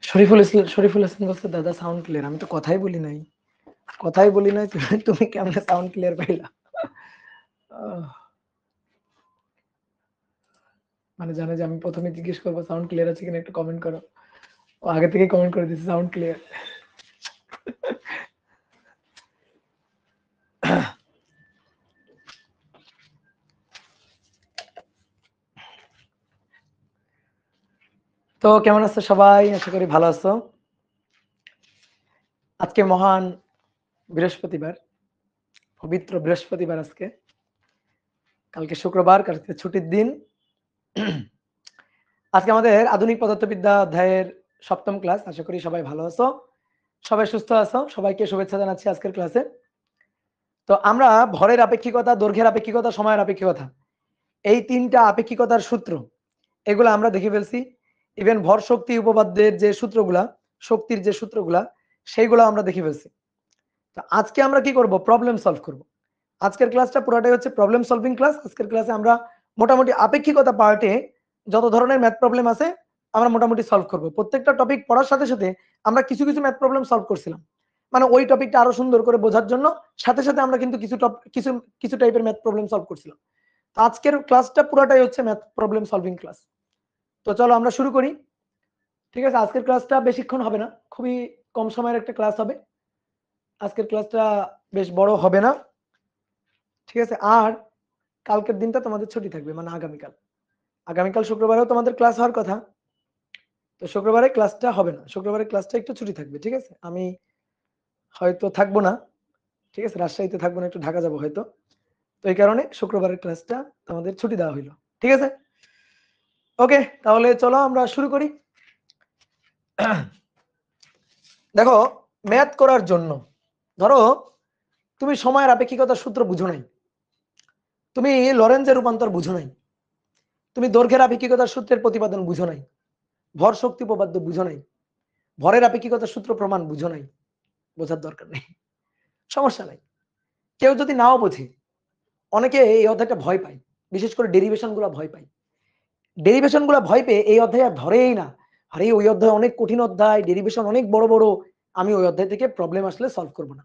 শরীফুল হাসান বলছে দাদা sound clear. আমি তো কথাই বলি নাই, তুমি কেমনে সাউন্ড ক্লিয়ার পাইলা? মানে জানে যে আমি প্রথমে জিজ্ঞেস করবো সাউন্ড ক্লিয়ার আছে কিনা, একটু কমেন্ট করো। ও আগে থেকে কমেন্ট করে দিচ্ছে সাউন্ড ক্লিয়ার। তো কেমন আছো সবাই? আশা করি ভালো আছো। আজকে মহান বৃহস্পতিবার, পবিত্র বৃহস্পতিবার আজকে। কালকে শুক্রবার, কালকে ছুটির দিন। আজকে আমাদের আধুনিক পদার্থবিদ্যা অধ্যায়ের 7ম ক্লাস। আশা করি সবাই ভালো আছো, সবাই সুস্থ আছো। সবাইকে শুভেচ্ছা জানাচ্ছি আজকের ক্লাসে। তো আমরা ভরের আপেক্ষিকতা, দৈর্ঘ্যের আপেক্ষিকতা, সময়ের আপেক্ষিকতা, এই 3টা আপেক্ষিকতার সূত্র এগুলো আমরা দেখে ফেলছি। ইভেন ভর শক্তি উপপাদ্যের যে সূত্রগুলা, শক্তির যে সূত্রগুলা, সেইগুলো আমরা দেখে ফেলছি। তো আজকে আমরা কি করব? প্রবলেম সলভ করব। আজকের ক্লাসটা পুরোটাই হচ্ছে প্রবলেম সলভিং ক্লাস। আজকের ক্লাসে আমরা মোটামুটি আপেক্ষিকতা পার্টে যত ধরনের ম্যাথ প্রবলেম আছে আমরা মোটামুটি সলভ করব। প্রত্যেকটা টপিক পড়ার সাথে সাথে আমরা কিছু কিছু ম্যাথ প্রবলেম সলভ করছিলাম, মানে ওই টপিকটা আরো সুন্দর করে বোঝার জন্য সাথে সাথে আমরা কিন্তু কিছু কিছু টাইপের ম্যাথ প্রবলেম সলভ করছিলাম। তো আজকের ক্লাসটা পুরোটাই হচ্ছে ম্যাথ প্রবলেম সলভিং ক্লাস। তো চলো আমরা শুরু করি। ঠিক আছে, আজকের ক্লাসটা বেশিক্ষণ হবে না, খুবই কম সময়ের একটা ক্লাস হবে। আজকের ক্লাসটা বেশ বড় হবে না, ঠিক আছে। আর কালকের দিনটা তোমাদের ছুটি থাকবে, মানে আগামীকাল শুক্রবারেও তোমাদের ক্লাস হওয়ার কথা। তো শুক্রবারে ক্লাসটা হবে না, শুক্রবারে ক্লাসটা একটু ছুটি থাকবে, ঠিক আছে। আমি হয়তো থাকবো না, ঠিক আছে, রাজশাহীতে থাকবো না, একটু ঢাকা যাবো হয়তো। তো এই কারণে শুক্রবারের ক্লাসটা তোমাদের ছুটি দেওয়া হইলো, ঠিক আছে। ওকে, তাহলে চলো আমরা শুরু করি। দেখো, ম্যাথ করার জন্য ধরো তুমি সময়ের আপেক্ষিকতার সূত্র বুঝো নাই, তুমি লরেন্জের রূপান্তর বুঝো নাই, তুমি দৈর্ঘ্যের আপেক্ষিকতার সূত্রের প্রতিপাদন বুঝো নাই, ভর শক্তি উপপাদ্য বুঝো নাই, ভরের আপেক্ষিকতার সূত্র প্রমাণ বুঝো নাই, বোঝার দরকার নেই, সমস্যা নাই। কেউ যদি নাও বোঝে, অনেকে এই অধ্যায়টা ভয় পায়, বিশেষ করে ডেরিভেশন গুলা ভয় পায়। ডেরিভেশন গুলা ভয় পেয়ে এই অধ্যায় আর ধরেই না। আরে ওই অধ্যায় অনেক কঠিন অধ্যায়, ডেরিভেশন অনেক বড় বড়, আমি ওই অধ্যায় থেকে প্রবলেম আসলে সলভ করব না।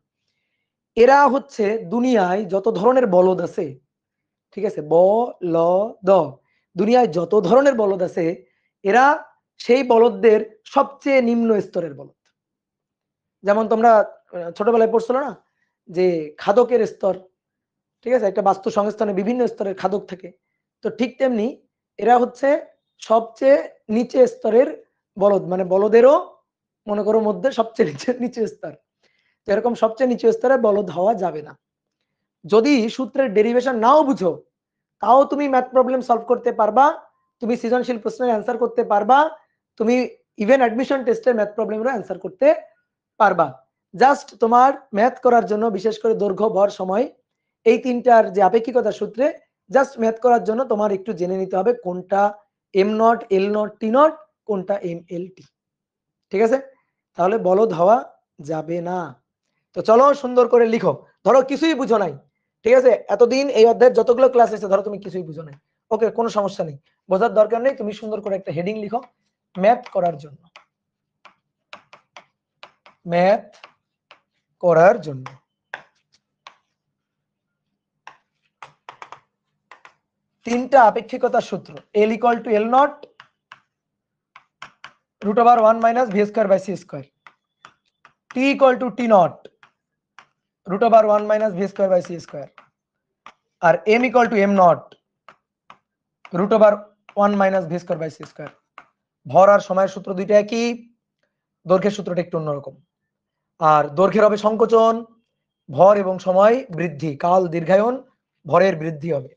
এরা হচ্ছে দুনিয়ায় যত ধরনের বলদ আছে, ঠিক আছে, বলদ, দুনিয়ায় যত ধরনের বলদ আছে, এরা সেই বলদদের সবচেয়ে নিম্ন স্তরের বলদ। যেমন তোমরা ছোটবেলায় পড়ছিল না যে খাদকের স্তর, ঠিক আছে, একটা বাস্তু সংস্থানে বিভিন্ন স্তরের খাদক থাকে। তো ঠিক তেমনি এরা হচ্ছে সবচেয়ে নিচে স্তরের বলদ, মানে বলদেরও মনে করো মধ্যে সবচেয়ে নিচে স্তর। তো এরকম সবচেয়ে নিচু স্তরে বলদ হওয়া যাবে না। যদি সূত্রের ডেরিভেশন নাও বুঝো, তাও তুমি ম্যাথ প্রবলেম সলভ করতে পারবা, তুমি সৃজনশীল প্রশ্নের অ্যান্সার করতে পারবা, তুমি ইভেন অ্যাডমিশন টেস্টের ম্যাথ প্রবলেমেরও অ্যান্সার করতে পারবা। জাস্ট তোমার ম্যাথ করার জন্য, বিশেষ করে দৈর্ঘ্য, ভর, সময়, এই 3টার যে আপেক্ষিকতা সূত্রে জাস্ট ম্যাথ করার জন্য তোমার একটু জেনে নিতে হবে কোনটা M naught, L naught, T not, কোনটা এম এল টি, ঠিক আছে। তাহলে বলদ হওয়া যাবে না। তো চলো সুন্দর করে লিখো। ধরো কিছুই বুঝো নাই, ঠিক আছে, এতদিন এই অধ্যায়ের যতগুলো ক্লাস এসেছে ধরো তুমি কিছুই বুঝো নাই, ওকে, কোনো সমস্যা নেই, বোঝার দরকার নেই। তুমি সুন্দর করে একটা হেডিং লিখো, ম্যাথ করার জন্য, ম্যাথ করার জন্য। তিনটা আপেক্ষিকতার সূত্র, L equal to L naught root over 1 minus V square by C square, T equal to T naught root over 1 minus V square by C square, আর M equal to M naught root over 1 minus V square by C square. ভর আর সময়ের সূত্র দুইটা একই, দৈর্ঘ্যের সূত্রটা একটু অন্যরকম। আর দৈর্ঘ্যের হবে সংকোচন, ভর এবং সময় বৃদ্ধি, কাল দীর্ঘায়ন, ভরের বৃদ্ধি হবে।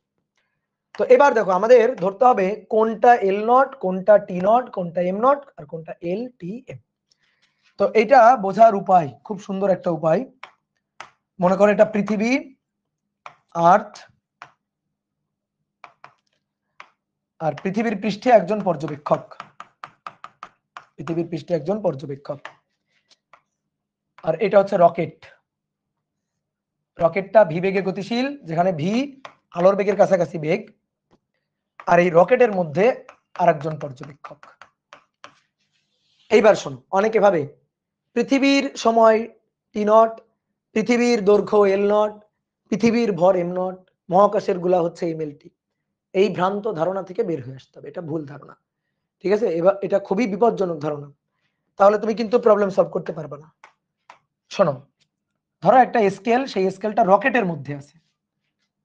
তো এবার দেখো আমাদের ধরতে হবে কোনটা এল নট, কোনটা টি নট, কোনটা এম নট, আর কোনটা এল টি এম। তো এটা বোঝার উপায় খুব সুন্দর একটা উপায়। মনে করো এটা পৃথিবী, আর্থ, আর পৃথিবীর পৃষ্ঠে একজন পর্যবেক্ষক, পৃথিবীর পৃষ্ঠে একজন পর্যবেক্ষক। আর এটা হচ্ছে রকেট, রকেটটা ভি বেগে গতিশীল, যেখানে ভি আলোর বেগের কাছাকাছি বেগ। আর এই রকেটের মধ্যে আরেকজন পর্যবেক্ষক। এইবার শোনো, অনেকে ভাবে পৃথিবীর সময় টি নট, পৃথিবীর দৈর্ঘ্য এল নট, পৃথিবীর ভর এম নট, মহাকাশের গুলা হচ্ছে এম এল টি। এই ভ্রান্ত ধারণা থেকে বের হয়ে আসতে হবে, এটা ভুল ধারণা। ঠিক আছে, এবার এটা খুবই বিপজ্জনক ধারণা, তাহলে তুমি কিন্তু প্রবলেম সলভ করতে পারবে না। শোনো, ধরো একটা স্কেল, সেই স্কেলটা রকেটের মধ্যে আছে,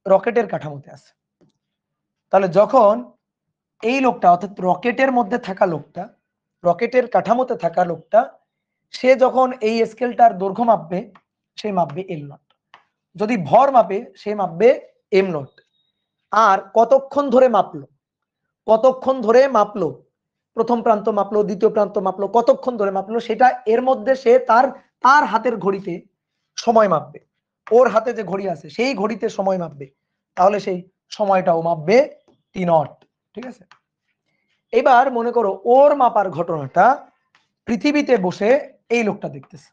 রকেটের কাঠামোতে আছে। তাহলে যখন এই লোকটা, অর্থাৎ রকেটের মধ্যে থাকা লোকটা, রকেটের কাঠামোতে থাকা লোকটা, সে যখন এই স্কেলটার দৈর্ঘ্য মাপবে, সে মাপবে এল নট। যদি ভর মাপে, সে মাপবে এম নট। আর কতক্ষণ ধরে মাপলো, কতক্ষণ ধরে মাপলো, প্রথম প্রান্ত মাপলো, দ্বিতীয় প্রান্ত মাপলো, কতক্ষণ ধরে মাপলো, সেটা এর মধ্যে সে তার হাতের ঘড়িতে সময় মাপবে। ওর হাতে যে ঘড়ি আছে সেই ঘড়িতে সময় মাপবে, তাহলে সেই সময়টাও মাপবে টি নট। ঠিক আছে, এবার মনে করো ওর মাপার ঘটনাটা পৃথিবীতে বসে এই লোকটা দেখতেছে।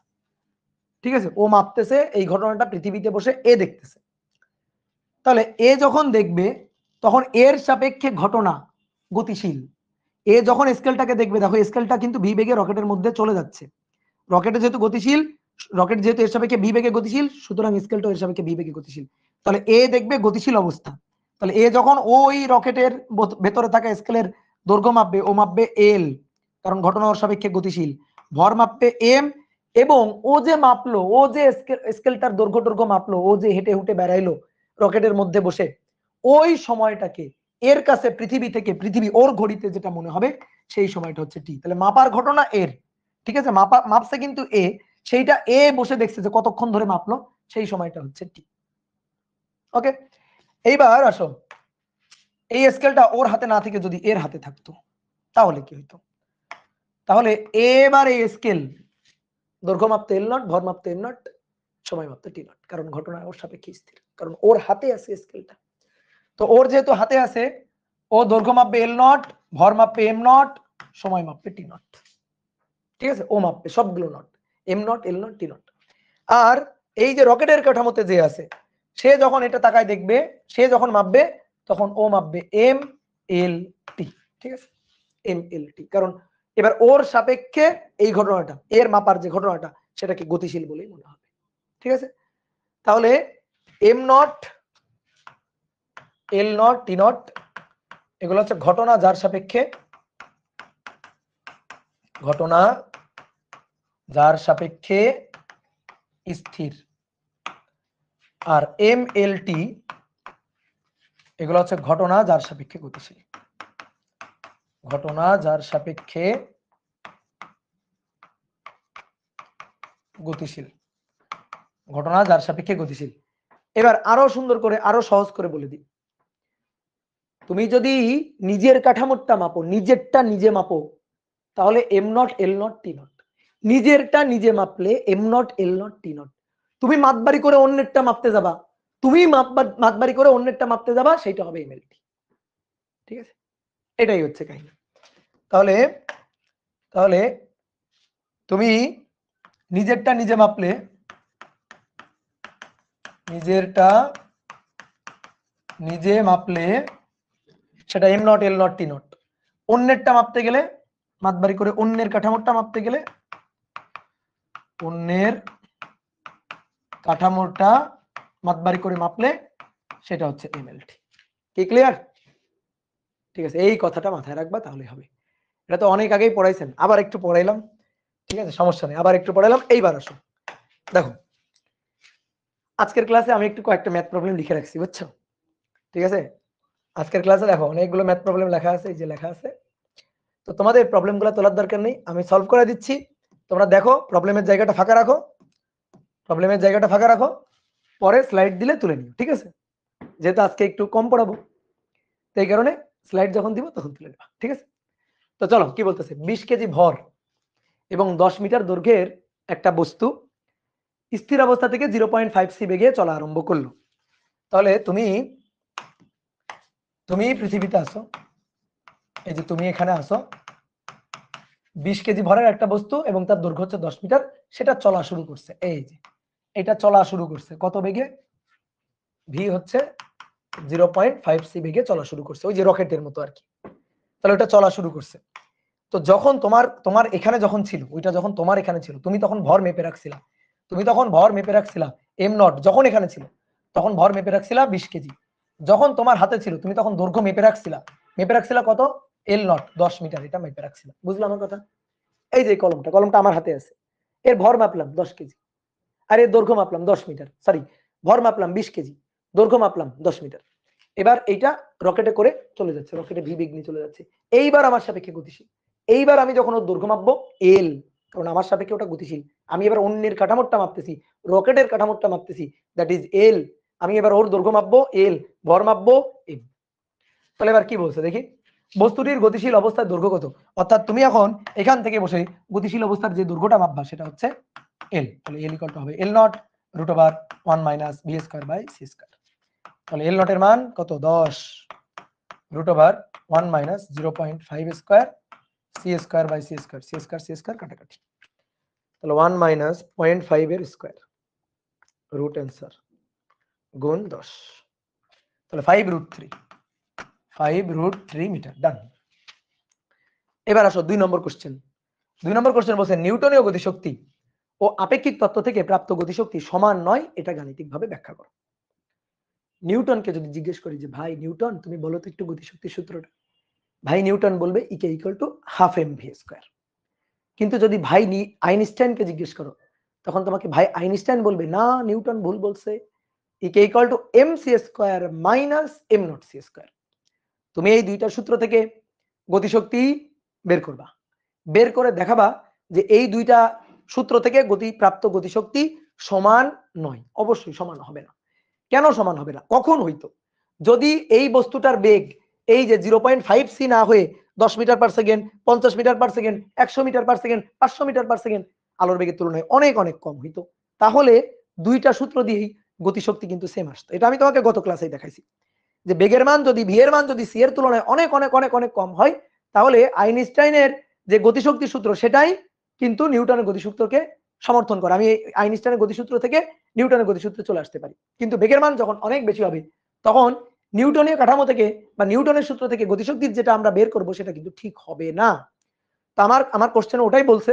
ঠিক আছে, ও মাপতেছে, এই ঘটনাটা পৃথিবীতে বসে এ দেখতেছে। তাহলে এ যখন দেখবে, তখন এর সাপেক্ষে ঘটনা গতিশীল। এ যখন স্কেলটাকে দেখবে, দেখো স্কেলটা কিন্তু ভি বেগে রকেটের মধ্যে চলে যাচ্ছে। রকেটে যেহেতু গতিশীল, রকেট যেহেতু এর সাপেক্ষে ভি বেগে গতিশীল, সুতরাং স্কেলটা এর সাপেক্ষে ভি বেগে গতিশীল। তাহলে এ দেখবে গতিশীল অবস্থা। তাহলে এ যখন ওই রকেটের ভেতরে থাকা স্কেলের দৈর্ঘ্য মাপবে, ও মাপবে এল, কারণ ঘটনা ওর সাপেক্ষে গতিশীল। ভর মাপবে এম, এবং ও যে মাপলো, ও যে স্কেলটার দৈর্ঘ্য মাপলো, ও যে হেঁটে হুটে বেড়াইলো রকেটের মধ্যে বসে, ওই সময়টাকে এর কাছে পৃথিবী থেকে, পৃথিবী ওর ঘড়িতে যেটা মনে হবে, সেই সময়টা হচ্ছে টি। তাহলে মাপার ঘটনা এর। ঠিক আছে, মাপছে কিন্তু এ, সেইটা এ বসে দেখছে যে কতক্ষণ ধরে মাপলো, সেই সময়টা হচ্ছে টি। ওকে, এইবার আসো, এই স্কেলটা ওর হাতে না থেকে যদি এর হাতে থাকতো, তাহলে কি হইতো? তাহলে এবার এই স্কেল দৈর্ঘ্য মাপতে এল নট, ভর মাপতে এম নট, সময় মাপতে টি নট, কারণ ঘটনা ওর সাপেক্ষে স্থির, কারণ ওর হাতে আছে স্কেলটা। তো ওর যেহেতু হাতে আছে, ও দৈর্ঘ্য মাপবে এল নট, ভর মাপবে এম নট, সময় মাপবে টি নট। ঠিক আছে, ও মাপবে সবগুলো naught, M naught, L naught, T naught. আর এই যে রকেটের কাঠামোতে যে আছে, সে যখন এটা তাকায় দেখবে, সে যখন মাপবে, তখন ও মাপবে এম এল টি। ঠিক আছে, এম এল টি, কারণ এবার ওর সাপেক্ষে এই ঘটনাটা, এর মাপার যে ঘটনাটা, সেটাকে গতিশীল বলেই মনে হবে। ঠিক আছে, তাহলে M naught, L naught, T not, এগুলো হচ্ছে ঘটনা যার সাপেক্ষে, ঘটনা যার সাপেক্ষে স্থির। আর এম এল টি এগুলো হচ্ছে ঘটনা যার সাপেক্ষে গতিশীল, ঘটনা যার সাপেক্ষে গতিশীল, ঘটনা যার সাপেক্ষে গতিশীল। এবার আরো সুন্দর করে, আরো সহজ করে বলে দিই, তুমি যদি নিজের কাঠামোটা মাপো, নিজেরটা নিজে মাপো, তাহলে M naught, L naught, T naught. নিজেরটা নিজে মাপলে M naught, L naught, T naught. তুমি মাপবাড়ি করে অন্যেরটা মাপতে যাবা, তুমি মাপবাড়ি করে অন্যেরটা মাপতে যাবা, সেটা হবে এম এল টি। ঠিক আছে, এটাই হচ্ছে কাহিনী। তাহলে তাহলে তুমি নিজেরটা নিজে মাপলে, নিজেরটা নিজে মাপলে সেটা M naught, L naught, T naught. অন্যেরটা মাপতে গেলে, মাপবাড়ি করে অন্যের কাঠামোটা মাপতে গেলে, অন্যের কাঠামোটা মাপবাড়ি করে মাপলে সেটা হচ্ছে এম এল টি। কি ক্লিয়ার? ঠিক আছে, এই কথাটা মাথায় রাখবা, তাহলে হবে। এটা তো অনেক আগেই পড়াইছেন, আবার একটু পড়াইলাম। ঠিক আছে, সমস্যা নেই, আবার একটু পড়াইলাম। এইবার আসো, দেখো আজকের ক্লাসে আমি একটু কয়েকটা ম্যাথ প্রবলেম লিখে রাখছি, বুঝছো? ঠিক আছে, আজকের ক্লাসে দেখো অনেকগুলো ম্যাথ প্রবলেম লেখা আছে, এই যে লেখা আছে। তো তোমাদের প্রবলেমগুলো তোলার দরকার নেই, আমি সলভ করে দিচ্ছি। তোমরা দেখো, প্রবলেমের জায়গাটা ফাঁকা রাখো, প্রবলেমের জায়গাটা ফাঁকা রাখো, পরে স্লাইড দিলে তুলে নিও। ঠিক আছে, যেহেতু আজকে একটু কম পড়াবো, তো এই কারণে স্লাইড যখন দিব তখন তুলে নেবা। ঠিক আছে, তো চলো কি বলতেছে, 20 কেজি ভর এবং 10 মিটার দৈর্ঘ্যের একটা বস্তু স্থির অবস্থা থেকে 0.5 সি বেগে চলা আরম্ভ করলো। তাহলে তুমি পৃথিবীতে আসো, এই যে তুমি এখানে আসো, 20 কেজি ভরের একটা বস্তু এবং তার দৈর্ঘ্য হচ্ছে 10 মিটার, সেটা চলা শুরু করছে। এই যে এটা চলা শুরু করছে কত বেগে? ভি হচ্ছে 0.5 সি বেগে চলা শুরু করছে, ওই যে রকেটের মতো আর কি। তাহলে ওটা চলা শুরু করছে। তো যখন তোমার এখানে যখন ছিল, ওইটা যখন তোমার এখানে ছিল, তুমি তখন ভর মেপে রাখছিলা, এম নট যখন এখানে ছিল তখন ভর মেপে রাখছিলা 20 কেজি। যখন তোমার হাতে ছিল তুমি তখন দৈর্ঘ্য মেপে রাখছিলা কত, এল নট 10 মিটার, এটা মেপে রাখছিলা। বুঝলো আমার কথা? এই যে কলমটা আমার হাতে আছে, এর ভর মাপলাম 10 কেজি, আর এর দৈর্ঘ্য মাপলাম 10 মিটার, সরি ভর মাপলাম 20 কেজি, দৈর্ঘ্য মাপলাম 10 মিটার। এবার এইটা রকেটে করে চলে যাচ্ছে, রকেটে ভি বেগ নিয়ে চলে যাচ্ছে। এইবার আমার সাপেক্ষে গতিশীল। এইবার আমি যখন ওর দৈর্ঘ্য মাপবো এল, কারণ আমার সাপেক্ষে ওটা গতিশীল। আমি এবার অন্যের কাঠামোটা মাপতেছি, রকেটের কাঠামোটা মাপতেছি, দ্যাট ইজ এল। আমি এবার ওর দৈর্ঘ্য মাপবো এল, ভর মাপবো এম। তাহলে এবার কি বলছে দেখি, বস্তুটির গতিশীল অবস্থার দৈর্ঘ্য কত? অর্থাৎ তুমি এখন এখান থেকে বসে গতিশীল অবস্থার যে দৈর্ঘ্যটা মাপবা সেটা হচ্ছে এল। তাহলে এল ইকুয়াল টু হবে L naught root over 1 minus V square by C square. তাহলে এল নটের মান কত, 10 root over 1 minus 0.5 square C square by C square, C square কাটাকাটি। তাহলে 1 মাইনাস 0.5 এর স্কয়ার রুট অ্যান্সার গুণ 10, তাহলে 5√3 মিটার। ডান। এবার আসো 2 নম্বর কোশ্চেন। 2 নম্বর কোশ্চেন বলছে নিউটনীয় গতিশক্তি ও আপেক্ষিক তত্ত্ব থেকে প্রাপ্ত গতিশক্তি সমান নয়, এটা গাণিতিকভাবে ব্যাখ্যা করো। নিউটনকে যদি জিজ্ঞেস করি যে ভাই নিউটন তুমি বলো তো একটু গতিশক্তির সূত্রটা, ভাই নিউটন বলবে E K equal to half M V square. কিন্তু যদি ভাই আইনস্টাইনকে জিজ্ঞেস করো, তখন তোমাকে ভাই আইনস্টাইন বলবে না নিউটন ভুল বলছে, E K equal to M C square minus M naught C square. তুমি এই দুইটা সূত্র থেকে গতিশক্তি বের করবা, বের করে দেখাবা যে এই দুইটা সূত্র থেকে প্রাপ্ত গতিশক্তি সমান নয়, অবশ্যই সমান হবে না। কেন সমান হবে না? কখন হইতো? যদি এই বস্তুটার বেগ এই যে 0.5 সি না হয়ে 10 meter per second, 50 meter per second, 100 meter per second, 500 meter per second আলোর বেগের তুলনায় অনেক অনেক কম হইতো, তাহলে দুইটা সূত্র দিয়েই গতিশক্তি কিন্তু সেম আসতো। এটা আমি তোমাকে গত ক্লাসেই দেখাইছি যে বেগের মান যদি ভি এর মান যদি সি এর তুলনায় অনেক অনেক অনেক অনেক কম হয়, তাহলে আইনস্টাইনের যে গতিশক্তি সূত্র সেটাই কিন্তু নিউটনের গতিসূত্রকে সমর্থন করে। আমি আইনস্টাইনের গতিসূত্র থেকে নিউটনের গতিসূত্রে চলে আসতে পারি, কিন্তু বেগের মান যখন অনেক বেশি হবে তখন নিউটনীয় কাঠামো থেকে বা নিউটনের সূত্র থেকে গতিশক্তির যেটা আমরা বের করব সেটা কিন্তু ঠিক হবে না। তো আমার কোশ্চেন ওটাই বলছে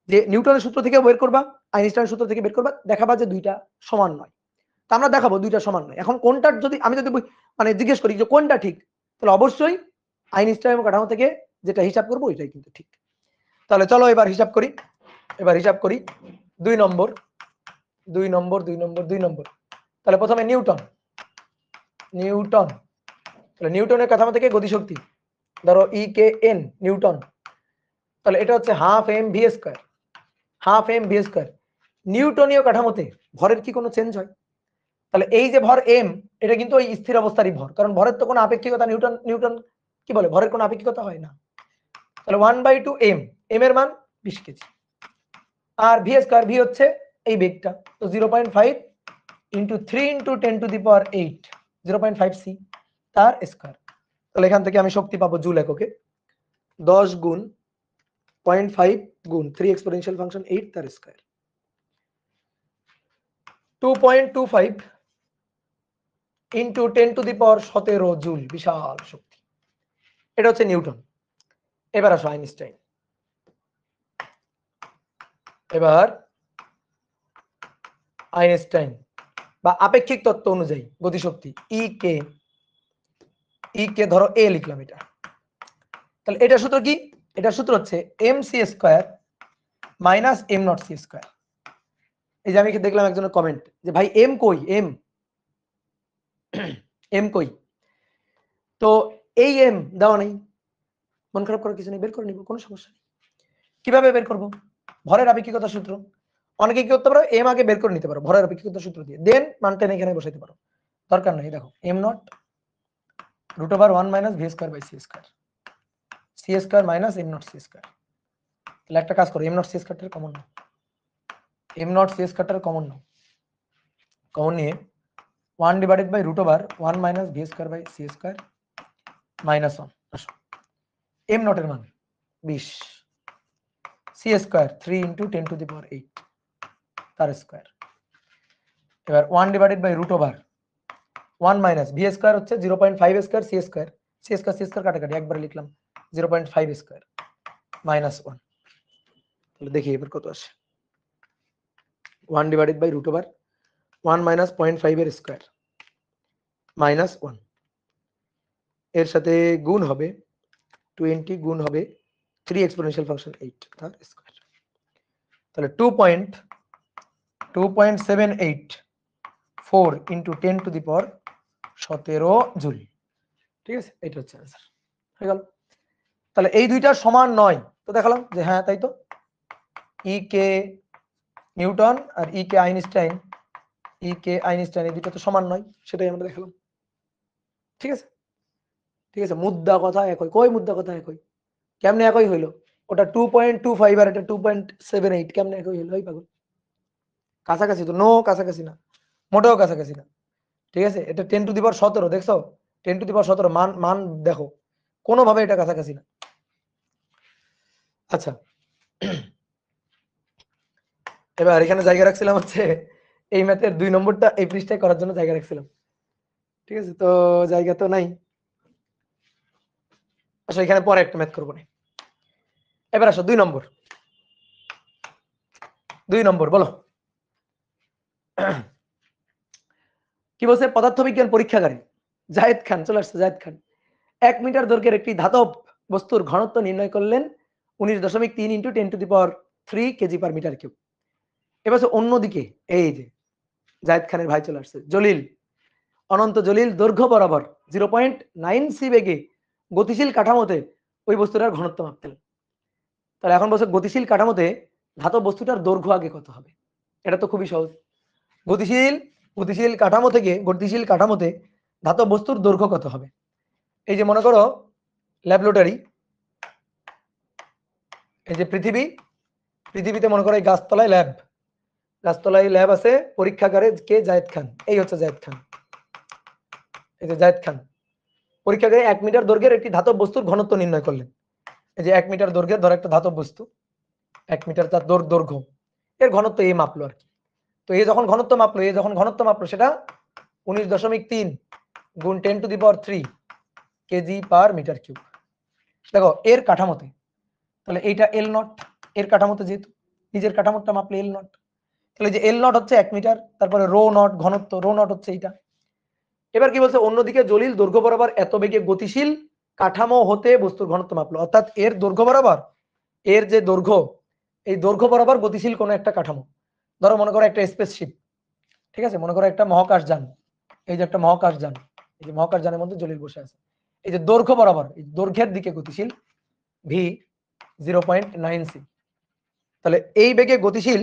যে নিউটনের সূত্র থেকে বের করবা, আইনস্টাইনের সূত্র থেকে বের করবা, দেখাবা যে দুইটা সমান নয়। তা আমরা দেখাবো দুইটা সমান নয়। এখন কোনটার যদি আমি যদি মানে জিজ্ঞেস করি যে কোনটা ঠিক, তাহলে অবশ্যই আইনস্টাইন কাঠামো থেকে যেটা হিসাব করবো ওইটাই কিন্তু ঠিক। তাহলে চলো এবার হিসাব করি, দুই নম্বর। তাহলে প্রথমে নিউটন, তাহলে নিউটনের কাঠামো থেকে গতিশক্তি ধরো ই কে এন নিউটন, তাহলে এটা হচ্ছে হাফ এম ভি স্কয়ার। নিউটনীয় কাঠামোতে ভরের কি কোনো চেঞ্জ হয়? তাহলে এই যে ভর এম, এটা কিন্তু ওই স্থির অবস্থারই ভর, কারণ ভরের তো কোনো আপেক্ষিকতা নিউটন কি বলে ভরের কোনো আপেক্ষিকতা হয় না। তাহলে 1/2 এম, এম এর মান 20 কেজি, আর ভি স্কয়ার, ভি হচ্ছে এই বেগটা, তো 0.5 into 3 into 10 to the power 8, 0.5 C তার স্কয়ার। তাহলে এখান থেকে আমি শক্তি পাবো জুল এককে, 10 গুণ 0.5 গুণ 3 এক্সপোনেনশিয়াল ফাংশন 8 তার square, 2.25 into 10 to the power 17 joule, বিশাল শক্তি। এটা হচ্ছে নিউটন। এবার আসো আইনস্টাইন। এবার আইনস্টাইন বা আপেক্ষিক তত্ত্ব অনুযায়ী গতিশক্তি ই কে ধরো এ লিখলাম এটা। তাহলে এটা সূত্র কি? এটা সূত্র হচ্ছে M C square minus M naught C square. এই যে আমি দেখলাম একজনের কমেন্ট যে ভাই এম কই, এম কই? তো এই এম দেওয়া নেই, মন খারাপ করার কিছু নেই, বের করে নিব, কোনো সমস্যা নেই। কিভাবে বের করব? ভরের আপেক্ষিকতা সূত্র। অনেকে কি করতে পারো, এম আগে বের করে নিতে পারো ভরের আপেক্ষিকতা সূত্র দিয়ে, দেন মানটা এখানে বসাইতে পারো, দরকার নেই। দেখো M naught root over 1 minus V square by C square minus M naught C square. তাহলে একটা কাজ করো, এম নট সি স্কয়ারটার কমন নাও, কমন নিয়ে 1 divided by root over 1 minus V square by C square minus 1। আসো M নটের মান 20, C square 3 into 10 to the power 8 তার স্কয়ার। এবার 1 divided by root over 1 minus V square হচ্ছে 0.5 square C square কাটাকাটি একবারে লিখলাম 0.5 স্কয়ার মাইনাস 1। তাহলে দেখি এবার কত আসে। 1 divided by root over 1 minus 0.5 এর স্কয়ার মাইনাস 1, এর সাথে গুণ হবে 20 গুণ হবে 3 এক্সপোনেনশিয়াল ফাংশন 8 তার স্কয়ার। তাহলে 2.784 into 10 to the power 17 joule. ঠিক আছে, এটা হচ্ছে অ্যান্সার হয়ে গেল। তাহলে এই দুইটা সমান নয়, তো দেখালাম যে হ্যাঁ তাই তো, ই কে নিউটন আর ই কে আইনস্টাইন, ই কে আইনস্টাইন এই দুটো তো সমান নয়, সেটাই আমরা দেখালাম। ঠিক আছে, ঠিক আছে, মুদ্রা কথা একই, কই মুদ্রা কথা একই, কেমনে একই হইলো? ওটা 2.25 আর এটা 2.78, কেমনে একই হইলো? ওই পাগল, কাছাকাছি তো? নো, কাছাকাছি না, মোটেও কাছাকাছি না। ঠিক আছে, এটা 10 টু দি পাওয়ার 17, দেখছো 10 টু দি পাওয়ার 17 মান, মান দেখো, কোনোভাবে এটা কাছাকাছি না। আচ্ছা, এবার এখানে জায়গা রাখছিলাম হচ্ছে এই ম্যাথের 2 নম্বরটা এই পৃষ্ঠায় করার জন্য জায়গা রাখছিলাম। ঠিক আছে, তো জায়গা তো নাই, আসলে এখানে পরে একটা ম্যাথ করবো না। এবার আসো 2 নম্বর, 2 নম্বর বলো কি বলছে? পদার্থবিজ্ঞান পরীক্ষাগারে জায়েদ খান চলে আসছে, জায়েদ খান 1 মিটার দৈর্ঘ্যের একটি ধাতব বস্তুর ঘনত্ব নির্ণয় করলেন 19.3 into 10 to the power 3 kg per meter cube. এবার অন্যদিকে এই যে জায়েদ খানের ভাই চলে আসছে জলিল, অনন্ত জলিল দৈর্ঘ্য বরাবর 0.9 সি বেগে গতিশীল কাঠামোতে ওই বস্তুটার ঘনত্ব মাপতেন। তাহলে এখন বলছে গতিশীল কাঠামোতে ধাতব বস্তুটার দৈর্ঘ্য আগে কত হবে? এটা তো খুবই সহজ। গতিশীল গতিশীল কাঠামো থেকে গতিশীল কাঠামোতে ধাতব বস্তুর দৈর্ঘ্য কত হবে? এই যে মনে করো ল্যাবরেটরি, এই যে পৃথিবী, পৃথিবীতে মনে করো এই গাছতলায় ল্যাব, গাছতলায় ল্যাব আছে, পরীক্ষাগারে কে? জায়েদ খান। এই হচ্ছে জায়েদ খান, এই যে জায়েদ খান পরীক্ষাগারে 1 মিটার দৈর্ঘ্যের একটি ধাতব বস্তুর ঘনত্ব নির্ণয় করলেন। এই যে 1 মিটার দৈর্ঘ্যের ধর একটা ধাতব বস্তু, 1 মিটার তার দৈর্ঘ্য, এর ঘনত্ব এ মাপলো আর কি। তো এই যখন ঘনত্ব মাপলো, এই যখন ঘনত্ব মাপলো সেটা 19.3 গুণ 10 to the power 3 kg per meter cube. দেখো এর কাঠামোতে, তাহলে এইটা এল নট, এর কাঠামোতে যেহেতু নিজের কাঠামোটা মাপলে এল নট, তাহলে যে এল নট হচ্ছে 1 মিটার, তারপরে রো নট ঘনত্ব, রো নট হচ্ছে এইটা। এবার কি বলছে? অন্যদিকে জলিল দৈর্ঘ্য বরাবর এত বেগে গতিশীল কাঠামো হতে বস্তুর ঘনত্ব মাপলো, অর্থাৎ এর দৈর্ঘ্য বরাবর, এর যে দৈর্ঘ্য, এই দৈর্ঘ্য বরাবর গতিশীল কোনো একটা কাঠামো, ধরো মনে করো একটা স্পেসশিপ, ঠিক আছে, মনে করো একটা মহাকাশ যান, এই যে একটা মহাকাশ যান, এই যে মহাকাশ যানের মধ্যে জলিল বসে আছে, এই যে দৈর্ঘ্য বরাবর, এই দৈর্ঘ্যের দিকে গতিশীল ভি 0.9 সি, তাহলে এই বেগে গতিশীল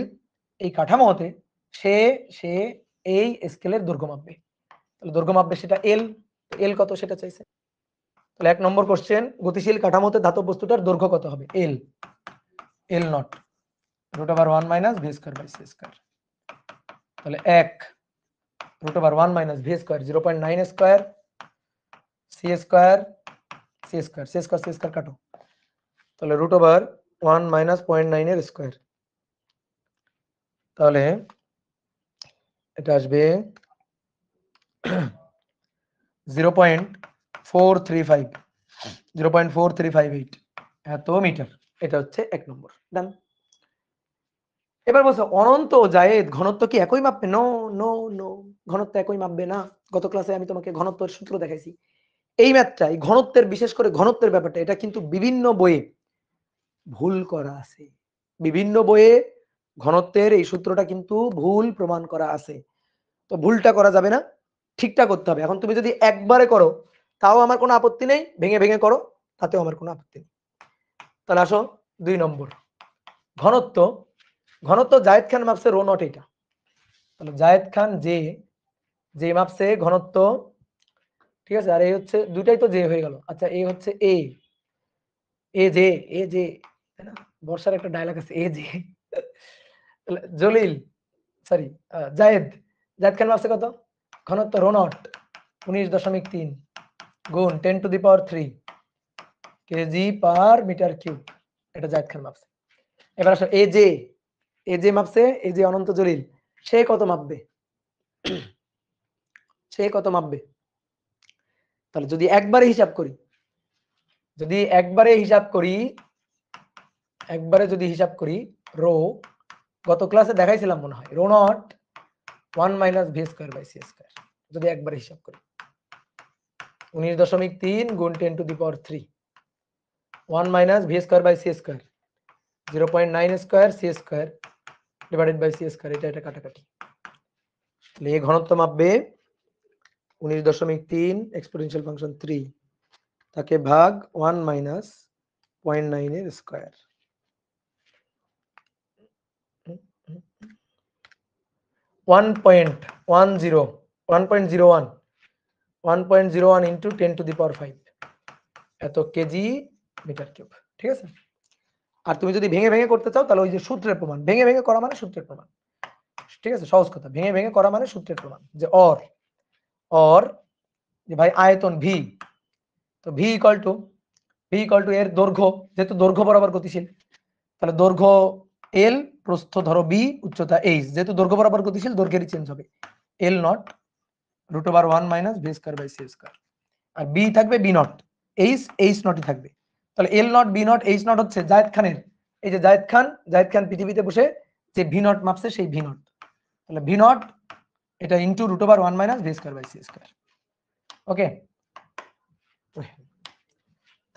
এই কাঠামো হতে সে সে এই স্কেলের দৈর্ঘ্য মাপবে, তাহলে দৈর্ঘ্য মাপবে সেটা এল, এল কত সেটা চাইছে। তাহলে 1 নম্বর কোশ্চেন, গতিশীল কাঠামোতে ধাতব বস্তুটার দৈর্ঘ্য কত হবে? L, L naught √1 minus V square by C square. তাহলে 1 √1 minus V square 0.9 square C square, C square, C square, C square কাটো, তাহলে √1 মাইনাস 0.9 এর স্কয়ার, তাহলে এটা আসবে 0.435, 0.4358 এত মিটার। এটা হচ্ছে 1 নম্বর, ডান। এবার বলছো অনন্ত ও জায়েদ ঘনত্ব কি একই মাপবে? নো নো নো, ঘনত্ব একই মাপবে না। গত ক্লাসে আমি তোমাকে ঘনত্বের সূত্র দেখাইছি। এই ম্যাথটা, এই ঘনত্বের, বিশেষ করে ঘনত্বের ব্যাপারটা, এটা কিন্তু বিভিন্ন বইয়ে ভুল করা আছে, বিভিন্ন বইয়ে ঘনত্বের এই সূত্রটা কিন্তু ভুল প্রমাণ করা আছে। তো ভুলটা করা যাবে না, ঠিকটা করতে হবে। এখন তুমি যদি একবারে করো তাও আমার কোনো আপত্তি নেই, ভেঙে ভেঙে করো তাতেও আমার কোনো আপত্তি নেই। তাহলে আসো 2 নম্বর, ঘনত্ব, ঘনত্ব জায়েদ খান মাপছে রো নট এটা, তাহলে জায়েদ খান যে যে মাপছে ঘনত্ব, ঠিক আছে, আর এই হচ্ছে দুইটাই তো জে হয়ে গেল। আচ্ছা এই হচ্ছে এ, এ জে, এ জে, তাই না? বর্ষার একটা ডায়লগ আছে A J. Jalil, sorry Zayed, Zayed Khan মাপছে কত? ঘনত্ব রো নট 19.3 গুণ 10 to the power 3 kg per meter cube, এটা জায়েদ খান মাপছে। এবার আসো এ জে, এ জে মাপছে, এই যে অনন্ত জলিল, সে কত মাপবে? সে কত মাপবে? তাহলে যদি একবারে হিসাব করি, যদি একবারে হিসাব করি, একবারে যদি হিসাব করি, রো গত ক্লাসে দেখাইছিলাম মনে হয়, rho naught 1 minus V square by C square, যদি একবারে হিসাব করি 19.3 গুণ 10 to the power 3, 1 minus V square by C square 0.9 square C square divided by C square, এটা কাটাকাটি। তাহলে এই ঘনত্ব মাপবে 19.3 এক্সপোনেনশিয়াল ফাংশন 3 তাকে ভাগ 1 মাইনাস 0.9 এর স্কয়ার, 1.01 ইন্টু 10 টু দি পাওয়ার 5 এত কেজি মিটার কিউব। ঠিক আছে, আর তুমি যদি ভেঙে ভেঙে করতে চাও তাহলে ওই যে সূত্রের প্রমাণ, ভেঙে ভেঙে করা মানে সূত্রের প্রমাণ। ঠিক আছে, সহজ কথা, ভেঙে ভেঙে করা মানে সূত্রের প্রমাণ। যে অর যে ভাই আয়তন ভি, তো ভি ইকুয়াল টু এর দৈর্ঘ্য, যেহেতু দৈর্ঘ্য বরাবর গতিশীল, তাহলে দৈর্ঘ্য এল, প্রস্থ ধরো বি, উচ্চতা এইচ, যেহেতু দৈর্ঘ্য বরাবর গতিশীল দৈর্ঘ্যেরই চেঞ্জ হবে, L naught root over 1 minus V square by C square, আর বি থাকবে বি নট, এইচ নটই থাকবে। তাহলে L naught B naught H naught হচ্ছে জায়েদ খানের, এই যে জায়েদ খান পৃথিবীতে বসে যে ভি নট মাপছে সেই ভি নট, তাহলে ভি নট এটা into root over 1 minus V square by C square. Okay,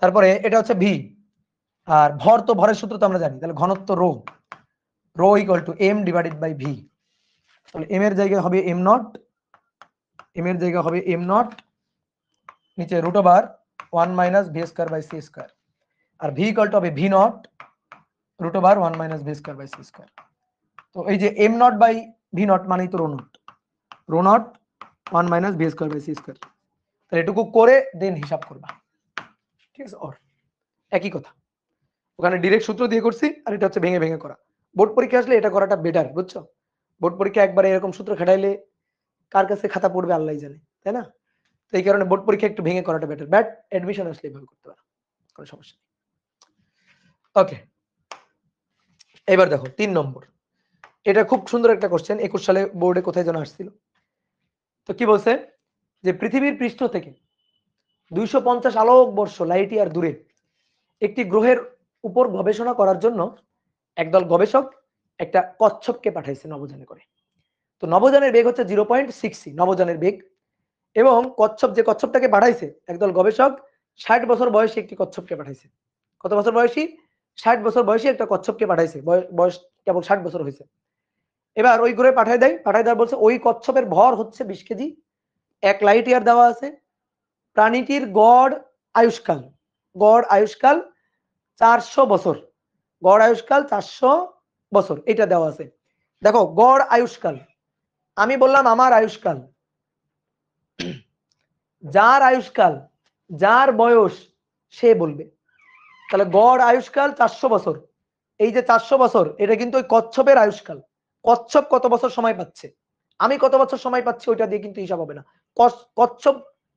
তারপরে এটা হচ্ছে ভি, আর ভর তো ভরের সূত্র তো আমরা জানি, তাহলে ঘনত্ব rho equal to M divided by V, তাহলে এম এর জায়গায় হবে এম নট, নিচে root over 1 minus V square by C square, আর ভি ইকুয়াল টু হবে V naught root over 1 minus V square by C square. তো এই যে M naught by V naught মানেই তো rho naught 1 minus V square by C square, তাহলে এটুকু করে দেন হিসাব করবা। ঠিক আছে, অর একই কথা, ওখানে ডিরেক্ট সূত্র দিয়ে করছি, আর এটা হচ্ছে ভেঙে ভেঙে করা। বোর্ড পরীক্ষা আসলে এটা করাটা বেটার, বুঝছো? বোর্ড পরীক্ষা একবারে এরকম সূত্র খাটাইলে কার কাছে খাতা পড়বে আল্লাহই জানে, তাই না? তো এই কারণে বোর্ড পরীক্ষা একটু ভেঙে করাটা বেটার, ব্যাট অ্যাডমিশন আসলে এভাবে করতে পারো, কোনো সমস্যা নেই। ওকে, এবার দেখো 3 নম্বর, এটা খুব সুন্দর একটা কোশ্চেন, 21 সালে বোর্ডে কোথায় যেন আসছিল। তো কি বলছে যে পৃথিবীর পৃষ্ঠ থেকে 250 আলোক বর্ষ লাইট ইয়ার দূরে একটি গ্রহের উপর গবেষণা করার জন্য একদল গবেষক একটা কচ্ছপকে পাঠাইছে নভোযানে করে। তো নভোযানের বেগ হচ্ছে 0.6 নভোযানের বেগ, এবং যে কচ্ছপটাকে পাঠাইছে একদল গবেষক 60 বছর বয়সী একটি কচ্ছপকে পাঠাইছে। কত বছর বয়সী? 60 বছর বয়সী একটা কচ্ছপকে পাঠাইছে, বয়স কেবল 60 বছর হয়েছে। এবার ওই গ্রহে পাঠাই দেওয়া বলছে ওই কচ্ছপের ভর হচ্ছে 20 কেজি, 1 লাইট ইয়ার দেওয়া আছে, প্রাণীটির গড় আয়ুষ্কাল 400 বছর, গড় আয়ুষ্কাল 400 বছর, এটা দেওয়া আছে। দেখো গড় আয়ুষ্কাল, আমি বললাম আমার আয়ুষ্কাল, যার আয়ুষ্কাল, যার বয়স সে বলবে। তাহলে গড় আয়ুষ্কাল 400 বছর, এই যে 400 বছর এটা কিন্তু ওই কচ্ছপের আয়ুষ্কাল। কচ্ছপ কত বছর সময় পাচ্ছে, আমি কত বছর সময় পাচ্ছি ওইটা দিয়ে কিন্তু হিসাব হবে না। কচ্ছপ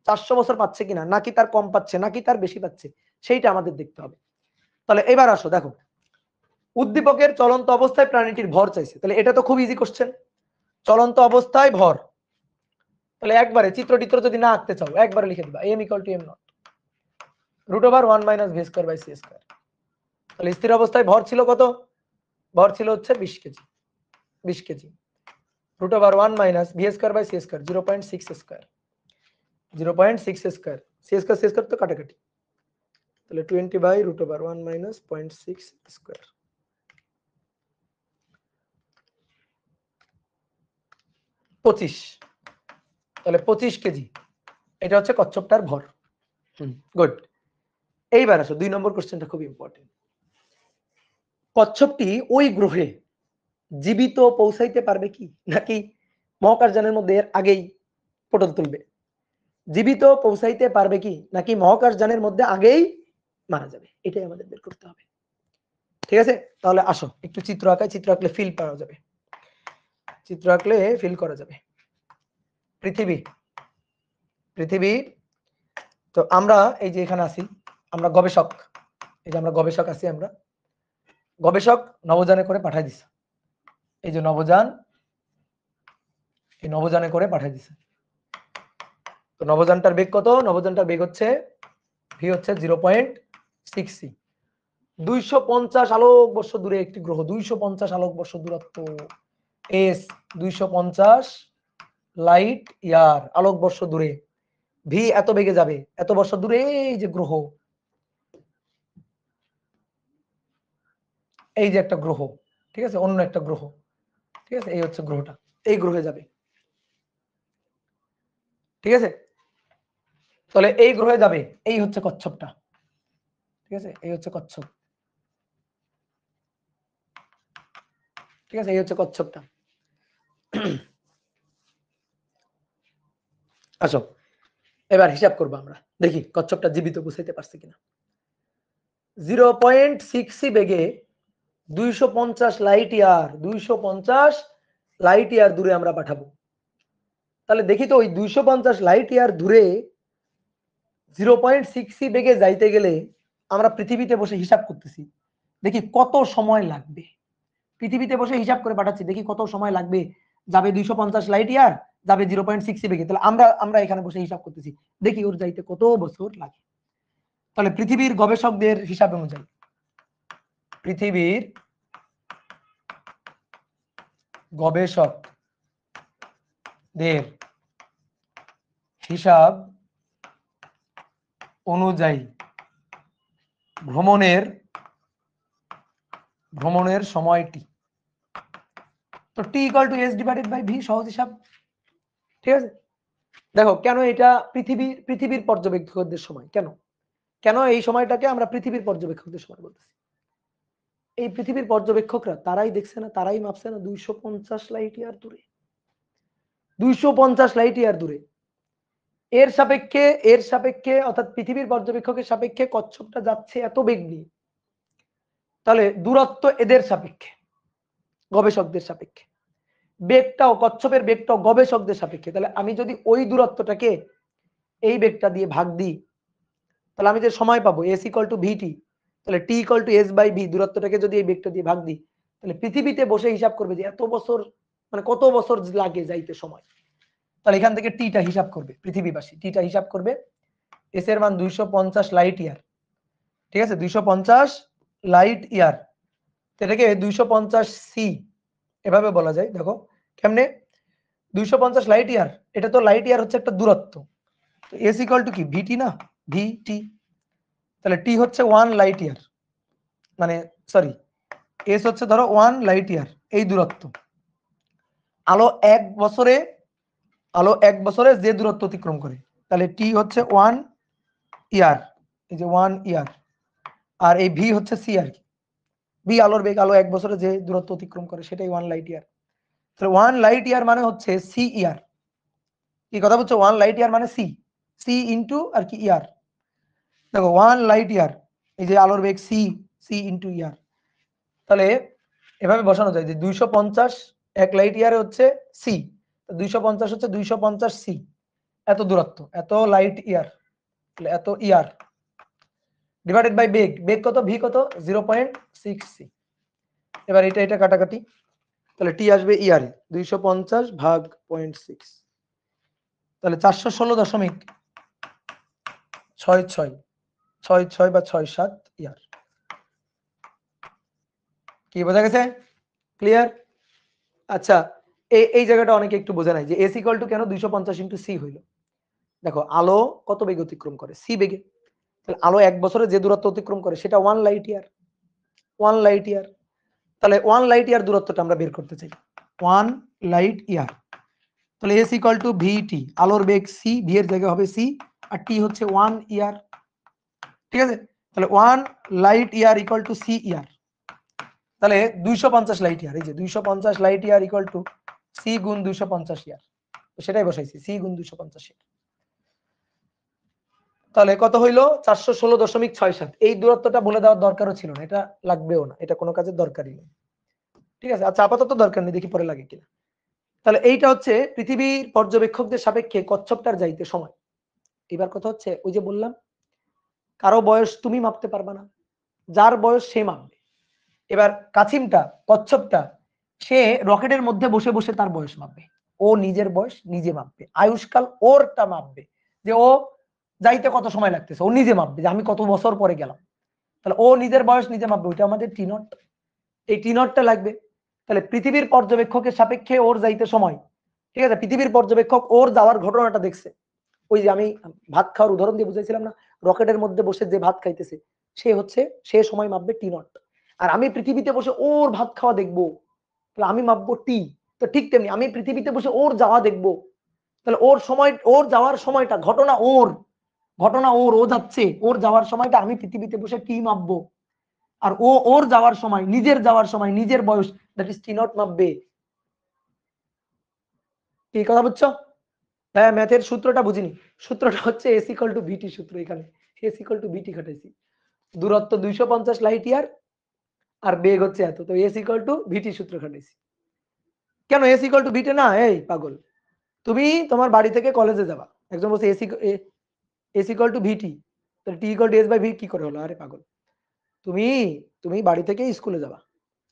400 বছর পাচ্ছে কিনা, নাকি তার কম পাচ্ছে, নাকি তার বেশি পাচ্ছে, সেইটা আমাদের দেখতে হবে। তাহলে এবার আসো দেখো, উদ্দীপকের চলন্ত অবস্থায় প্রাণীটির ভর চাইছে, তাহলে এটা তো খুব ইজি কোশ্চেন, চলন্ত অবস্থায় ভর। তাহলে একবারে চিত্র যদি না আঁকতে চাও একবারে লিখে দিবা m equal to m naught root over 1 minus V square by C square. তাহলে স্থির অবস্থায় ভর ছিল কত? ভর ছিল হচ্ছে 20 kg root over 1 minus V square by C square 0.6 square, C square তো কাটাকাটি, তাহলে 20 by root over 1 minus 0.6 square, 25, তাহলে 25 কেজি, এটা হচ্ছে কচ্ছপটার ভর। গুড। এইবার আসো 2 নম্বর কোশ্চেনটা খুব ইম্পর্টেন্ট। কচ্ছপটি ওই গ্রহে জীবিত পৌঁছাইতে পারবে কি, নাকি মহাকাশযানের মধ্যে এর আগেই পটল তুলবে? জীবিত পৌঁছাইতে পারবে কি, নাকি মহাকাশযানের মধ্যে আগেই মারা যাবে, এটাই আমাদের বের করতে হবে। ঠিক আছে, তাহলে আসো একটু চিত্র আঁকাই, চিত্র আঁকলে ফিল পাওয়া যাবে, চিত্র আঁকলে ফিল করা যাবে। পৃথিবী, তো আমরা এই যে এখানে আছি, আমরা গবেষক, এই যে আমরা গবেষক আছি, আমরা গবেষক নভোযানে করে পাঠাই দিছে, এই যে নভোযান, এই নভোযানে করে পাঠাই দিছে। তো নভোযানটার বেগ কত? নভোযানটার বেগ হচ্ছে ভি হচ্ছে 0.6 6c 250 আলোক বর্ষ দূরে একটি গ্রহ, 250 আলোক বর্ষ দূরত্ব, এস 250 লাইট ইয়ার আলোক বর্ষ দূরে, ভি এত বেগে যাবে, এত বর্ষ দূরে এই যে গ্রহ, এই যে একটা গ্রহ, ঠিক আছে, অন্য একটা গ্রহ, ঠিক আছে, এই হচ্ছে গ্রহটা, এই গ্রহে যাবে, ঠিক আছে। তাহলে এই গ্রহে যাবে, এই হচ্ছে কচ্ছপটা, ঠিক আছে, এই হচ্ছে কচ্ছপ, ঠিক আছে, এই হচ্ছে কচ্ছপটা। আসো এবার হিসাব করবো আমরা, দেখি কচ্ছপটা জীবিত বুঝাইতে পারছে কিনা। 0.6 বেগে 250 লাইট ইয়ার, 250 লাইট ইয়ার দূরে আমরা পাঠাবো। তাহলে দেখি তো ওই 250 লাইট ইয়ার দূরে 0.6 বেগে যাইতে গেলে আমরা পৃথিবীতে বসে হিসাব করতেছি, দেখি কত সময় লাগবে। পৃথিবীতে বসে হিসাব করে পাঠাচ্ছি, দেখি কত সময় লাগবে, যাবে 250 লাইট ইয়ার, যাবে 0.6 বেগে। তাহলে আমরা এখানে বসে হিসাব করতেছি, দেখি ওর যাইতে কত বছর লাগে। তাহলে পৃথিবীর গবেষকদের হিসাব অনুযায়ী, পৃথিবীর গবেষকদের হিসাব অনুযায়ী ভ্রমণের সময়টি, তো T equal to S divided by V, সহজ হিসাব, ঠিক আছে। দেখো কেন এটা পৃথিবীর পর্যবেক্ষকদের সময়, কেন কেন এই সময়টাকে আমরা পৃথিবীর পর্যবেক্ষকদের সময় বলতেছি। এই পৃথিবীর পর্যবেক্ষকরা তারাই দেখছে না, তারাই মাপছে না 250 লাইট ইয়ার দূরে, 250 লাইট ইয়ার দূরে। এর সাপেক্ষে অর্থাৎ পৃথিবীর পর্যবেক্ষকের সাপেক্ষে কচ্ছপটা যাচ্ছে এত বেগ নিয়ে, তাহলে দূরত্ব এদের সাপেক্ষে, গবেষকদের সাপেক্ষে, বেগটাও, কচ্ছপের বেগটাও গবেষকদের সাপেক্ষে। তাহলে আমি যদি ওই দূরত্বটাকে এই বেগটা দিয়ে ভাগ দিই, তাহলে আমি যে সময় পাবো এস ইকুয়াল টু ভিটি, তাহলে T equal to S by V, দূরত্বটাকে যদি এই বেগটা দিয়ে ভাগ দিই, তাহলে পৃথিবীতে বসে হিসাব করবে যে এত বছর, মানে কত বছর লাগে যাইতে সময়। তাহলে এখান থেকে টিটা হিসাব করবে, পৃথিবীবাসী টিটা হিসাব করবে, এস এর মান 250 লাইট ইয়ার, ঠিক আছে, 250 লাইট ইয়ার, এটাকে 250 সি এভাবে বলা যায়। দেখো কেমনে, 250 লাইট ইয়ার, এটা তো লাইট ইয়ার হচ্ছে একটা দূরত্ব, তো এস ইকুয়াল টু কি ভিটি না, ভিটি। তাহলে টি হচ্ছে 1 লাইট ইয়ার, মানে সরি এস হচ্ছে ধরো 1 লাইট ইয়ার, এই দূরত্ব। আলো এক বছরে যে দূরত্ব অতিক্রম করে, তাহলে টি হচ্ছে 1 ইয়ার, এই যে 1 ইয়ার, আর এই ভি হচ্ছে সি আর কি, ভি আলোর বেগ, আলো এক বছরে যে দূরত্ব অতিক্রম করে সেটাই 1 লাইট ইয়ার। তাহলে 1 লাইট ইয়ার মানে হচ্ছে সি ইয়ার, কি কথা বলছো, 1 লাইট ইয়ার মানে সি ইন্টু আর কি ইয়ার। দেখো 1 লাইট ইয়ার, এই যে আলোর বেগ সি ইন্টু ইয়ার, তাহলে এভাবে বসানো যায় যে 250 এক লাইট ইয়ারে হচ্ছে সি, 250 হচ্ছে 250 সি, এত দূরত্ব, এত লাইট ইয়ার, তাহলে এত ইয়ার ডিভাইডেড বাই বেগ কত, ভি কত 0.6 সি। এবার এটা কাটাকাটি, তাহলে টি আসবে ইয়ারে 250 ভাগ 0.6, তাহলে 416.66 বা 67 ইয়ার। কি বোঝা গেছে, ক্লিয়ার? আচ্ছা এই জায়গাটা অনেকে একটু বোঝা নাই যে এস ইকুয়াল টু কেন 250 ইন্টু সি হইল। দেখো আলো কত বেগে অতিক্রম করে, সি বেগে, তাহলে আলো এক বছরে যে দূরত্ব অতিক্রম করে সেটা 1 লাইট ইয়ার, 1 লাইট ইয়ার। তাহলে 1 লাইট ইয়ার দূরত্বটা আমরা বের করতে চাই, 1 লাইট ইয়ার, তাহলে এস ইকুয়াল টু ভিটি, আলোর বেগ সি, ভি এর জায়গায় হবে সি, আর টি হচ্ছে 1 ইয়ার, ঠিক আছে। তাহলে 1 light year equal to C year, তাহলে 250 লাইট ইয়ার, এই যে 250 light year equal to C গুণ 250 ইয়ার, সেটাই বসাইছি, সি গুণ 250 ইয়ার। তাহলে কত হইলো 416.67। এই দূরত্বটা বলে দেওয়ার দরকারও ছিল না, এটা লাগবেও না, এটা কোনো কাজের দরকারই নেই, ঠিক আছে। আচ্ছা আপাতত দরকার নেই, দেখি পরে লাগে কিনা। তাহলে এইটা হচ্ছে পৃথিবীর পর্যবেক্ষকদের সাপেক্ষে কচ্ছপটার যাইতে সময়। এবার কথা হচ্ছে ওই যে বললাম, কারো বয়স তুমি মাপতে পারবা না, যার বয়স সে মাপবে। এবার কাছিমটা, কচ্ছপটা, সে রকেটের মধ্যে বসে বসে তার বয়স মাপবে, ও নিজের বয়স নিজে মাপবে, আয়ুষ্কাল ওরটা মাপবে, যে ও যাইতে কত সময় লাগতেছে ও নিজে মাপবে, যে আমি কত বছর পরে গেলাম। তাহলে ও নিজের বয়স নিজে মাপবে, ওইটা আমাদের টি নট, এই টি নটটা লাগবে। তাহলে পৃথিবীর পর্যবেক্ষকের সাপেক্ষে ওর যাইতে সময়, ঠিক আছে, পৃথিবীর পর্যবেক্ষক ওর যাওয়ার ঘটনাটা দেখছে। ওই যে আমি ভাত খাওয়ার উদাহরণ দিয়ে বুঝাইছিলাম না, রকেটের মধ্যে বসে যে ভাত খাইতেছে সে সময় মাপবে টি নট। আর আমি পৃথিবীতে বসে ওর ভাত খাওয়া দেখবো, তাহলে আমি মাপবো টি। তো ঠিক তেমনি আমি পৃথিবীতে বসে ওর যাওয়া দেখবো, তাহলে ওর সময়, ওর যাওয়ার সময়টা, ঘটনা ওর ও যাচ্ছে, ওর যাওয়ার সময়টা আমি পৃথিবীতে বসে টি মাপবো। আর ও ওর যাওয়ার সময়, নিজের যাওয়ার সময়, নিজের বয়স, দ্যাট ইজ টি নট মাপবে। কি কথা বুঝছো? হ্যাঁ, ম্যাথের সূত্রটা বুঝিনি। সূত্রটা হচ্ছে এস ইকুয়াল টু ভিটি সূত্র। এখানে এস ইকুয়াল টু ভিটি খাটাইছি। দূরত্ব 250 লাইট ইয়ার আর বেগ হচ্ছে এত, তো এস ইকুয়াল টু ভিটি সূত্র খাটাইছি। কেন এস ইকুয়াল টু ভিটি না? এই পাগল, তুমি তোমার বাড়ি থেকে কলেজে যাবা, একজন বলছে এস ইকুয়াল টু ভিটি, তাহলে T equal to S by V কি করে হলো? আরে পাগল, তুমি তুমি বাড়ি থেকে স্কুলে যাবা,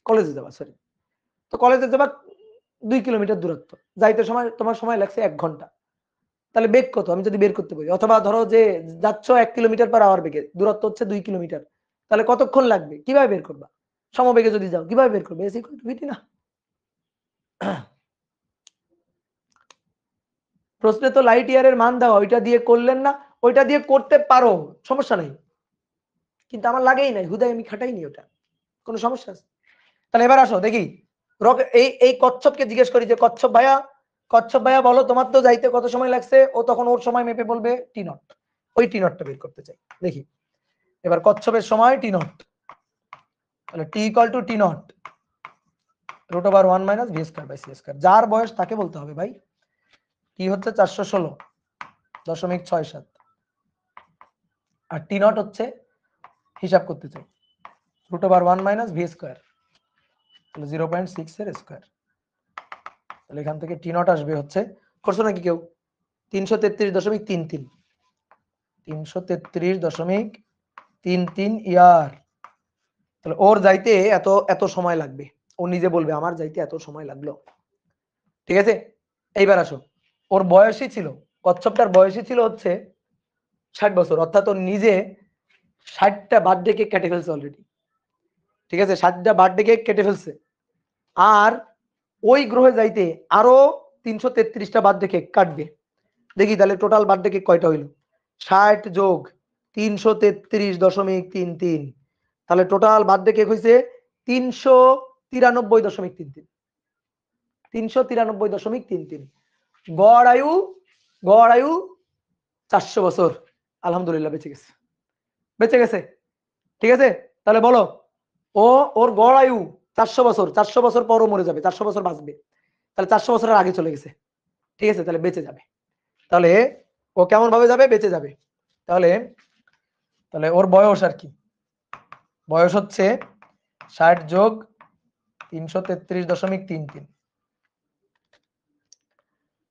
কলেজে যাবা, সরি, তো কলেজে যাবা 2 কিলোমিটার দূরত্ব, যাইতে সময় তোমার সময় লাগছে 1 ঘন্টা, তাহলে বেগ কত আমি যদি বের করতে পারি, অথবা ধরো যে যাচ্ছ 1 কিলোমিটার পার আওয়ার বেগে, দূরত্ব হচ্ছে 2 কিলোমিটার, তাহলে কতক্ষণ লাগবে কিভাবে বের করবা? সমবেগে যদি যাও কিভাবে বের করবে? এস ইকুয়াল টু ভিটি না? প্রশ্নে তো লাইট ইয়ারের মান দেওয়া, ওইটা দিয়ে করলেন না, ওইটা দিয়ে করতে পারো, সমস্যা নাই, কিন্তু আমার লাগেই নাই, হুদাই আমি খাটাইনি, ওটা কোনো সমস্যা আছে? তাহলে এবার আসো দেখি, এই কচ্ছপকে জিজ্ঞেস করি যে কচ্ছপ ভাইয়া বলো তোমার তো যাইতে কত সময় লাগছে, ও তখন ওর সময় মেপে বলবে টি নট, ওই টি নটটা বের করতে চাই। দেখি এবার কচ্ছপের সময় টি নট, তাহলে T equal to T naught root over 1 minus V square by C square. যার বয়স তাকে বলতে হবে ভাই। টি হচ্ছে 416.67 আর টি নট হচ্ছে, হিসাব করতে চাই, root over 1 minus V square, তাহলে 0.6 এর স্কয়ার। তাহলে এখান থেকে টি নট আসবে হচ্ছে, করছো নাকি কেউ? 333.33, 333.33 ইয়ার। তাহলে ওর যাইতে এত এত সময় লাগবে, ও নিজে বলবে আমার যাইতে এত সময় লাগলো, ঠিক আছে? এইবার আসো, ওর বয়সই ছিল, কচ্ছপটার বয়সই ছিল হচ্ছে 60 বছর, অর্থাৎ ওর নিজে 60টা বার্থডে কেক কেটে ফেলছে অলরেডি, ঠিক আছে, 60টা বার্থডে কেক কেটে ফেলছে। আর ওই গ্রহে যাইতে আরো 333টা বার্থডে কেক কাটবে। দেখি তাহলে টোটাল বার্থডে কেক কয়টা হইল? 60 যোগ 333.33, তাহলে টোটাল বার্থডে কেক হয়েছে 393.33, 393.33। গড় আয়ু 400 বছর। আলহামদুলিল্লাহ বেঁচে গেছে, ঠিক আছে? তাহলে বলো, ওর গড় আয়ু 400 বছর, 400 বছর পরও মরে যাবে, 400 বছর বাঁচবে, তাহলে 400 বছরের আগে চলে গেছে, ঠিক আছে, তাহলে বেঁচে যাবে। তাহলে ও কেমন ভাবে যাবে? বেঁচে যাবে। তাহলে তাহলে ওর বয়স আর কি, বয়স হচ্ছে 60 যোগ 333.33,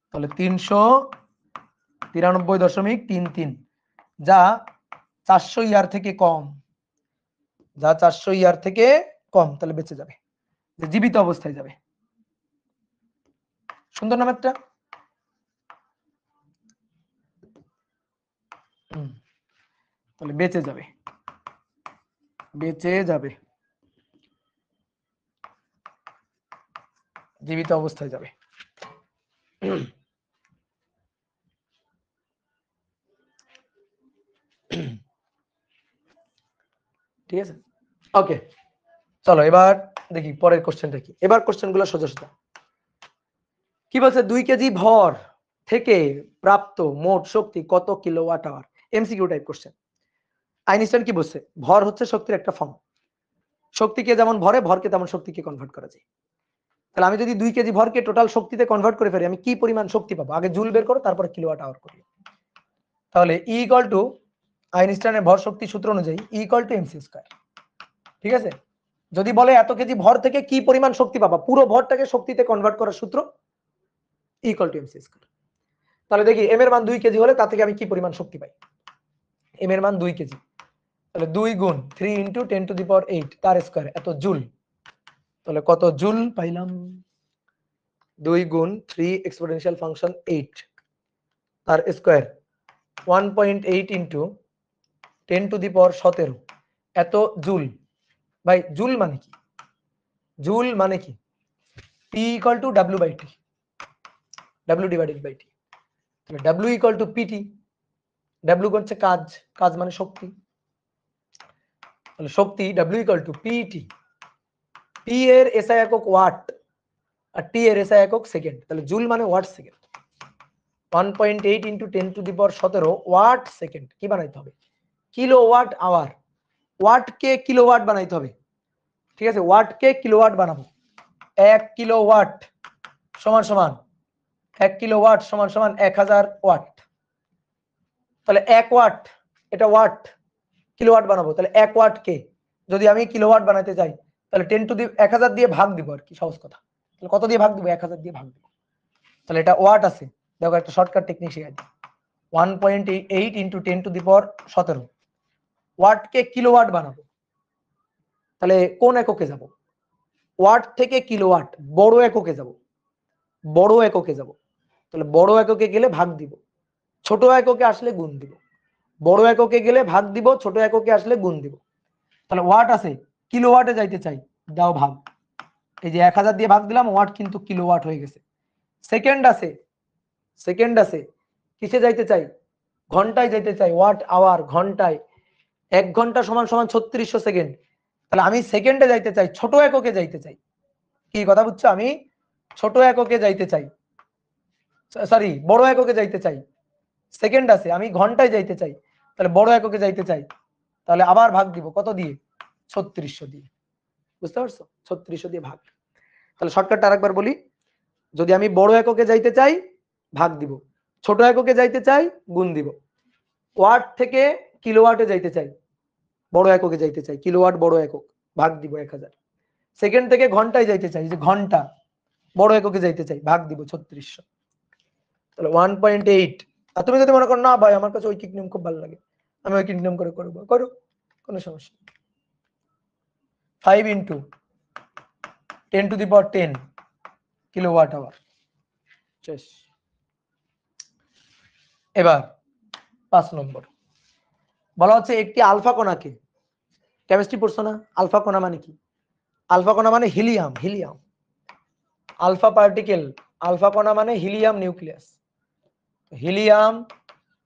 তাহলে 393.33, যা 400 ইয়ার থেকে কম, যা 400 ইয়ার থেকে কম, তাহলে বেঁচে যাবে, জীবিত অবস্থায় যাবে। সুন্দর নাম একটা। তাহলে বেঁচে যাবে, জীবিত অবস্থায় যাবে। ঠিক আছে, ওকে, চলো এবার দেখি পরের কোশ্চেনটা কি। এবার কোশ্চেনগুলো সোজা সোজা। কি বলছে? 2 কেজি ভর থেকে প্রাপ্ত মোট শক্তি কত kilowatt hour? MCQ type question. Einstein কি বলছে? ভর হচ্ছে শক্তির একটা ফর্ম, শক্তিকে যেমন ভরে, ভরকে তেমন শক্তিকে কনভার্ট করা যায়। তাহলে আমি যদি 2 কেজি ভরকে টোটাল শক্তিতে কনভার্ট করে ফেলি, আমি কি পরিমাণ শক্তি পাবো? আগে জুল বের করো, তারপরে কিলোওয়াট আওয়ার করি। তাহলে ই ইকুয়াল টু আইনস্টাইনের ভর শক্তি সূত্র অনুযায়ী E equal to MC square, ঠিক আছে? যদি বলে এত কেজি ভর থেকে কি পরিমাণ শক্তি পাবা, পুরো ভরটাকে শক্তিতে কনভার্ট করার সূত্র E equal to MC square. তাহলে দেখি এম এর মান 2 কেজি হলে তা থেকে আমি কি পরিমাণ শক্তি পাই? এম এর মান 2 কেজি, তাহলে 2 গুণ 3 ইন্টু 10 টু দি পাওয়ার 8 তার স্কয়ার, এত জুল। তাহলে কত জুল পাইলাম? 2 গুণ 3 এক্সপোনেনশিয়াল ফাংশন 8 তার square 1.8 into 10 to the power 17 এত জুল। ভাই জুল মানে কি? জুল মানে কি? P equal to W by T, W divided by T. তাহলে W equal to P T. W করছে কাজ, কাজ মানে শক্তি, তাহলে শক্তি W equal to P T. P এর এসআই একক ওয়াট আর টি এর এসআই একক সেকেন্ড, তাহলে জুল মানে watt second. 1.8 into 10⁻17 watt second কি বানাইতে হবে? Kilowatt hour. ওয়াটকে কিলোওয়াট বানাইতে হবে, ঠিক আছে? ওয়াটকে কিলোওয়াট বানাবো। 1 কিলোওয়াট সমান সমান 1 কিলোওয়াট সমান সমান 1000 ওয়াট। তাহলে 1 ওয়াট, এটা ওয়াট, কিলোওয়াট বানাবো, তাহলে 1 ওয়াটকে যদি আমি কিলোওয়াট বানাতে চাই তাহলে 10⁻1000 দিয়ে ভাগ দিব, আর কি সহজ কথা। তাহলে কত দিয়ে ভাগ দিব? 1000 দিয়ে ভাগ দিব। তাহলে এটা ওয়াট আছে। দেখো একটা শর্টকাট টেকনিক শিখাই দিই। 1.8 ইন্টু 10⁻17 ওয়াটকে কিলোওয়াট বানাবো, তাহলে কোন এককে যাব? ওয়াট থেকে কিলোওয়াট বড় এককে যাব, বড় এককে যাব। তাহলে বড় এককে গেলে ভাগ দিব, ছোট এককে আসলে গুণ দিব। বড় এককে গেলে ভাগ দিব, ছোট এককে আসলে গুণ দিব। তাহলে ওয়াট আছে, কিলোওয়াটে যাইতে চাই, দাও ভাগ। এই যে 1000 দিয়ে ভাগ দিলাম, ওয়াট কিন্তু কিলোওয়াট হয়ে গেছে। সেকেন্ড আছে, সেকেন্ড আছে, কিসে যাইতে চাই? ঘন্টায় যাইতে চাই, ওয়াট আওয়ার ঘন্টায়। 1 ঘন্টা সমান সমান 3600 সেকেন্ড। তাহলে আমি সেকেন্ডে যাইতে চাই, ছোট এককে যাইতে চাই। কি কথা বুঝছো? আমি ছোট এককে যাইতে চাই, সরি বড় এককে যাইতে চাই। সেকেন্ড আছে, আমি ঘন্টায় যাইতে চাই, তাহলে বড় এককে যাইতে চাই। তাহলে আবার ভাগ দিব, কত দিয়ে? 3600 দিয়ে। বুঝতে পারছো? 3600 দিয়ে ভাগ। তাহলে শর্টকাটটা আরেকবার বলি, যদি আমি বড় এককে যাইতে চাই ভাগ দিব, ছোট এককে যাইতে চাই গুণ দিব। ওয়াট থেকে কিলোওয়াটে যাইতে চাই, বড় এককে যাইতে চাই, কিলোওয়াট বড় একক, ভাগ দিব 1000। সেকেন্ড থেকে ঘন্টায় যাইতে চাই, যে ঘন্টা বড় এককে যাইতে চাই, ভাগ দিব 3600। তাহলে 1.8। আর তুমি যদি মনে করো না ভাই আমার কাছে ঐকিক নিয়ম খুব ভালো লাগে, আমি ঐকিক নিয়ম করে করবো, করো, কোনো সমস্যা। 5 ইন্টু 10⁻10 কিলোওয়াট আওয়ার শেষ। এবার 5 নম্বর বলা হচ্ছে একটি আলফা কণাকে, কেমিস্ট্রি পড়ছো না? আলফা কণা মানে কি? আলফা কণা মানে helium, helium alpha particle. Alpha কণা মানে হিলিয়াম নিউক্লিয়াস। হিলিয়াম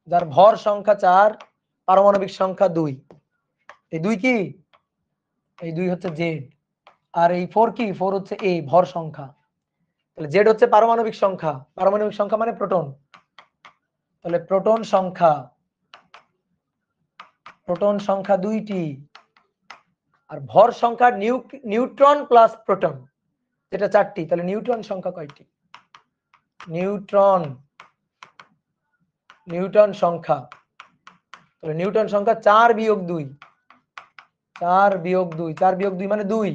যার ভর সংখ্যা 4, পারমাণবিক সংখ্যা 2। এই 2 কি? এই 2 হচ্ছে জেড, আর এই 4 কি? 4 হচ্ছে এ, ভর সংখ্যা। তাহলে জেড হচ্ছে পারমাণবিক সংখ্যা, পারমাণবিক সংখ্যা মানে প্রোটন। তাহলে প্রোটন সংখ্যা, প্রোটন সংখ্যা 2টি, আর ভর সংখ্যা নিউট্রন প্লাস প্রোটন যেটা 4টি। তাহলে নিউট্রন সংখ্যা কয়টি? নিউট্রন, নিউটন সংখ্যা, তাহলে নিউটন সংখ্যা 4 বিয়োগ 2, 4 বিয়োগ 2, 4 বিয়োগ 2 মানে 2,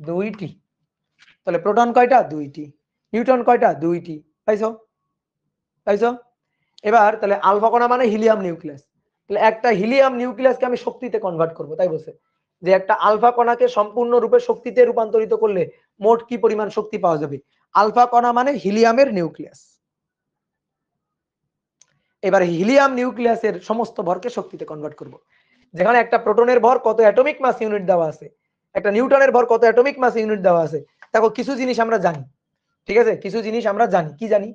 2টি। তাহলে প্রোটন কয়টা? 2টি। নিউটন কয়টা? 2টি। পাইছো? পাইছো? এবার তাহলে আলফা কণা মানে হিলিয়াম নিউক্লিয়াস। তাহলে একটা হিলিয়াম নিউক্লিয়াসকে আমি শক্তিতে কনভার্ট করব, তাই বলছে যে একটা আলফা কণাকে সম্পূর্ণরূপে শক্তিতে রূপান্তরিত করলে মোট কি পরিমাণ শক্তি পাওয়া যাবে? আলফা কণা মানে হিলিয়ামের নিউক্লিয়াস। এবার হিলিয়াম নিউক্লিয়াসের সমস্ত ভরকে শক্তিতে কনভার্ট করব। যেখানে একটা প্রোটনের ভর কত অ্যাটমিক মাস ইউনিট দেওয়া আছে, একটা নিউটনের ভর কত অ্যাটমিক মাস ইউনিট দেওয়া আছে। দেখো কিছু জিনিস আমরা জানি, ঠিক আছে? কিছু জিনিস আমরা জানি, কি জানি?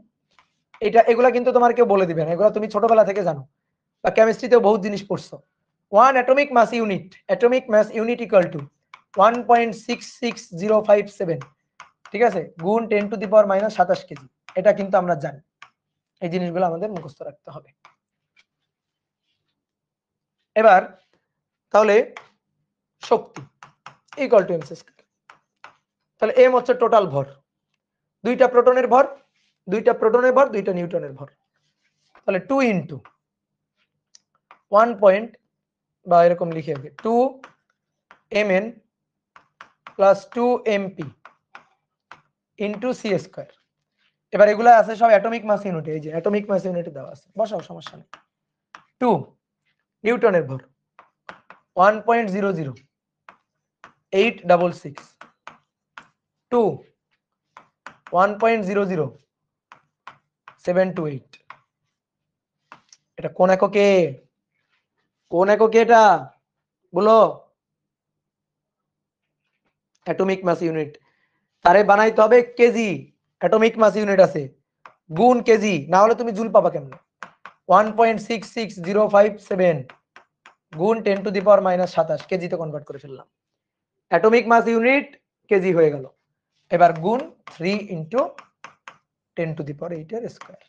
এটা এগুলা কিন্তু তোমার কেউ বলে দিবে না, এগুলো তুমি ছোটবেলা থেকে জানো বা কেমিস্ট্রিতেও বহুত জিনিস পড়ছো। 1 atomic mass unit, atomic mass unit equal to 1.66057, ঠিক আছে, গুণ 10⁻−27 কেজি। এটা কিন্তু আমরা জানি, এই জিনিসগুলো আমাদের মুখস্থ রাখতে হবে। এবার তাহলে শক্তি ইকুয়াল টু এমসি স্কয়ার। তাহলে এম হচ্ছে টোটাল ভর, দুইটা প্রোটনের ভর, দুইটা প্রোটনের ভর, দুইটা নিউটনের ভর। তাহলে 2 ইন্টু 1 পয়েন্ট বা এরকম লিখে হবে 2 mn plus 2 mp into C square. এবার এগুলো আছে সব অ্যাটমিক মাস ইউনিটে, এই যে অ্যাটমিক মাস ইউনিটে দেওয়া আছে, বসাও, সমস্যা নেই। 2 নিউটনের ভর 1.00866, 2 1.00728। এটা কোন এককে? কোন এককে এটা বলো? অ্যাটমিক মাস ইউনিট, তারে বানাইতে হবে কেজি, অ্যাটমিক মাস ইউনিট আছে, গুণ কেজি, না হলে তুমি জুল পাবা কেমনে? 1.66057 গুণ 10⁻⁻27 কেজিতে কনভার্ট করে ফেললাম। অ্যাটমিক মাস ইউনিট কেজি হয়ে গেল। এবার গুণ 3 × 10⁸ এর স্কয়ার।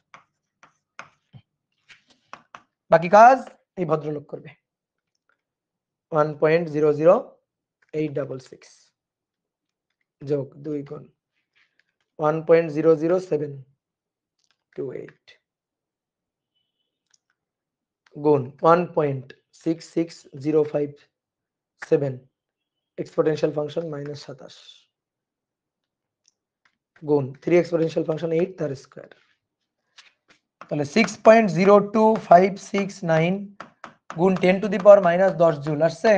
বাকি কাজ এই ভদ্রলোক করবে। 1.00866 যোগ 2 গুণ 1.00728 গুণ 1.66057 এক্সপোনেনশিয়াল ফাংশন -27 গুণ 3 এক্সপোনেনশিয়াল ফাংশন 8 তার স্কয়ার। তাহলে 6.02569 গুণ 10⁻⁻10 জুল আসছে।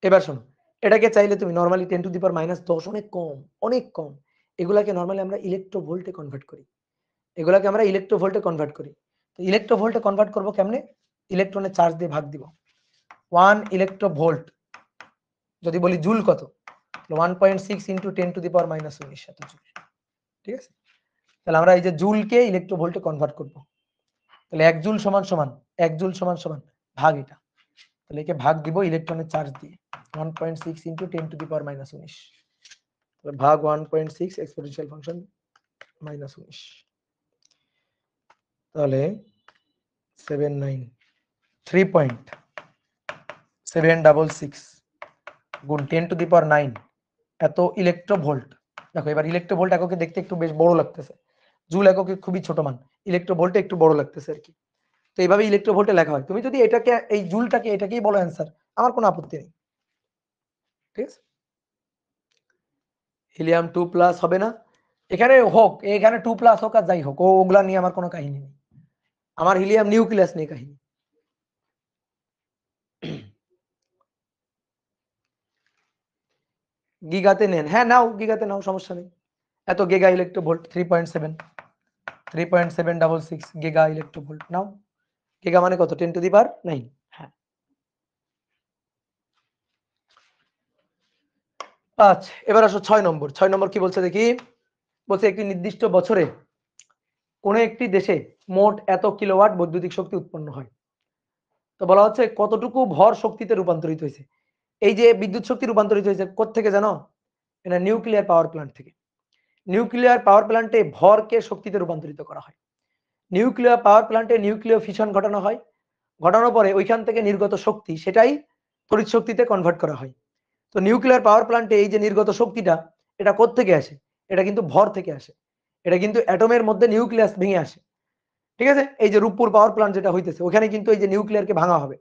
এবার শোনো, এটাকে চাইলে তুমি নরমালি 10⁻⁻10 অনেক কম, অনেক কম, এগুলাকে নরমালি আমরা ইলেকট্রোভোল্টে কনভার্ট করি, এগুলাকে আমরা ইলেকট্রোভোল্টে কনভার্ট করি। তো ইলেকট্রোভোল্টে কনভার্ট করব কেমনে? ইলেকট্রনের চার্জ দিয়ে ভাগ দিব। 1 ইলেকট্রোভোল্ট যদি বলি জুল কত, 1.6 × 10⁻⁻19 এত জুল। ঠিক আছে, তাহলে আমরা এই যে জুলকে ইলেকট্রোভোল্টে কনভার্ট করব। তাহলে 1 জুল সমান সমান 1 জুল সমান সমান ভাগ এটা, তাহলে একে ভাগ দিব ইলেকট্রনের চার্জ দিয়ে 1.6 × 10⁻⁻19, তাহলে ভাগ 1.6 এক্সপোনেনশিয়াল ফাংশন -19, তাহলে 3.766 গুণ 10⁻9 এত ইলেকট্রোভোল্ট। দেখো এবার ইলেকট্রোভোল্ট এককে দেখতে একটু বেশ বড় লাগতেছে, জুল এককে খুবই ছোট মান, ইলেকট্রোভোল্টে একটু বড় লাগতেছে আর কি। তো এইভাবে ইলেকট্রোভোল্টে লেখা হয়। তুমি যদি এটাকে এই জুলটাকে এটাকেই বলো অ্যান্সার, আমার কোনো আপত্তি নেই। ঠিক আছে, হিলিয়াম 2+ হবে না, এখানে হোক, এখানে 2+ হোক আর যাই হোক, ওগুলা নিয়ে আমার কোনো কাহিনী নেই, আমার হিলিয়াম নিউক্লিয়াস নিয়ে কাহিনী। গিগাতে নেন, হ্যাঁ নাও, গিগাতে নাও, সমস্যা নেই। এত গিগা ইলেকট্রোভোল্ট 3.766 গিগা ইলেকট্রোভোল্ট নাও। গিগা মানে কত? 10⁹9। হ্যাঁ, আচ্ছা এবার আসো 6 নম্বর। 6 নম্বর কি বলছে দেখি, বলছে একটি নির্দিষ্ট বছরে কোন একটি দেশে মোট এত কিলোওয়াট বৈদ্যুতিক শক্তি উৎপন্ন হয়। তো বলা হচ্ছে কতটুকু ভর শক্তিতে রূপান্তরিত হয়েছে। এই যে বিদ্যুৎ শক্তি রূপান্তরিত হয়েছে কোত্থেকে জানো? এটা নিউক্লিয়ার পাওয়ার প্ল্যান্ট থেকে। নিউক্লিয়ার পাওয়ার প্ল্যান্টে ভরকে শক্তিতে রূপান্তরিত করা হয়। নিউক্লিয়ার পাওয়ার প্ল্যান্টে নিউক্লিয়ার ফিশন ঘটানো হয়, ঘটানোর পরে ওইখান থেকে নির্গত শক্তি সেটাই তড়িৎ শক্তিতে কনভার্ট করা হয়। তো নিউক্লিয়ার পাওয়ার প্ল্যান্টে এই যে নির্গত শক্তিটা, এটা কোত্থেকে আসে? এটা কিন্তু ভর থেকে আসে, এটা কিন্তু অ্যাটমের মধ্যে নিউক্লিয়াস ভেঙে আসে। ঠিক আছে, এই যে রূপপুর পাওয়ার প্ল্যান্ট যেটা হইতেছে, ওখানে কিন্তু এই যে নিউক্লিয়ারকে ভাঙা হবে।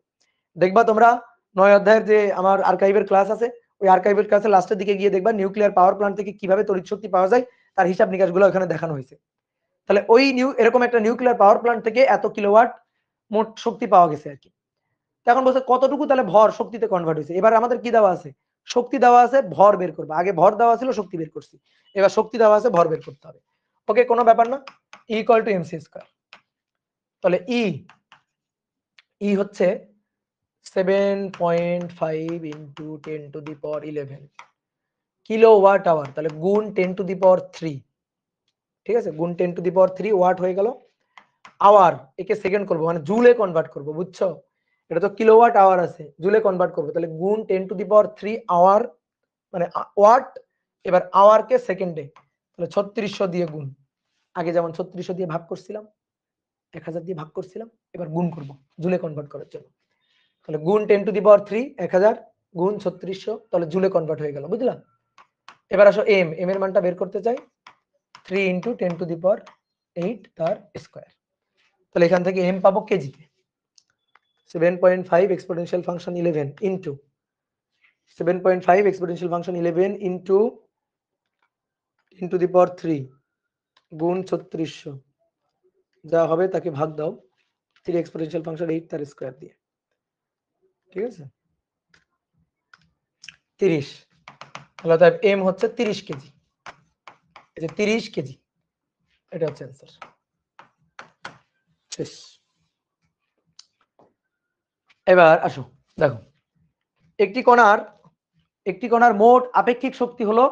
দেখবা তোমরা 9 অধ্যায়ের যে আমার আর্কাইভের ক্লাস আছে, ওই আর্কাইভের ক্লাসে লাস্টের দিকে গিয়ে দেখবা নিউক্লিয়ার পাওয়ার প্ল্যান্ট থেকে কিভাবে তড়িৎ শক্তি পাওয়া যায় তার হিসাব নিকাশগুলো ওখানে দেখানো হয়েছে। তাহলে ওই এরকম একটা নিউক্লিয়ার পাওয়ার প্ল্যান্ট থেকে এত কিলোওয়াট মোট শক্তি পাওয়া গেছে আর কি। এখন বলছে কতটুকু তাহলে ভর শক্তিতে কনভার্ট হয়েছে। এবার আমাদের কি দেওয়া আছে? শক্তি দেওয়া আছে, ভর বের করবে। আগে ভর দেওয়া ছিল, শক্তি বের করছি, এবার শক্তি দেওয়া আছে, ভর বের করতে হবে। ওকে, কোনো ব্যাপার না, E = mc²। তাহলে ই হচ্ছে 7.5 × 10⁻11 কিলোওয়াট আওয়ার, তাহলে গুণ 10⁻3। ঠিক আছে, গুণ 10⁻3 ওয়াট হয়ে গেল। আওয়ার একে সেকেন্ড করব, মানে জুলে কনভার্ট করব, বুঝছো? এটা তো কিলোওয়াট আওয়ার আছে, জুলে কনভার্ট করব, তাহলে গুণ 10⁻3 আওয়ার মানে ওয়াট। এবার আওয়ারকে সেকেন্ডে, তাহলে 3600 দিয়ে গুণ। আগে যেমন 3600 দিয়ে ভাগ করছিলাম, 1000 দিয়ে ভাগ করছিলাম, এবার গুণ করব জুলে কনভার্ট করার জন্য। তাহলে গুণ 10⁻3 1000 গুণ 3600, তাহলে জুলে কনভার্ট হয়ে গেল, বুঝলাম? এবার আসো এম এর মানটা বের করতে চাই, 3 × 10⁸8 তার স্কয়ার। তাহলে এখান থেকে এম পাবো কেজিতে। 7.5 exponential function 11 into 7.5 exponential function 11 into 10⁻3 গুণ 3600, যা হবে তাকে ভাগ দাও 3 এক্সপোনেনশিয়াল ফাংশন 8 তার স্কয়ার দিয়ে। ঠিক আছে, 30। তাহলে তাই এম হচ্ছে 30 কেজি। এই যে 30 কেজি, এটা হচ্ছে অ্যান্সার। শেষ। এবার আসো দেখো, একটি কণার একটি কণার মোট আপেক্ষিক শক্তি হলো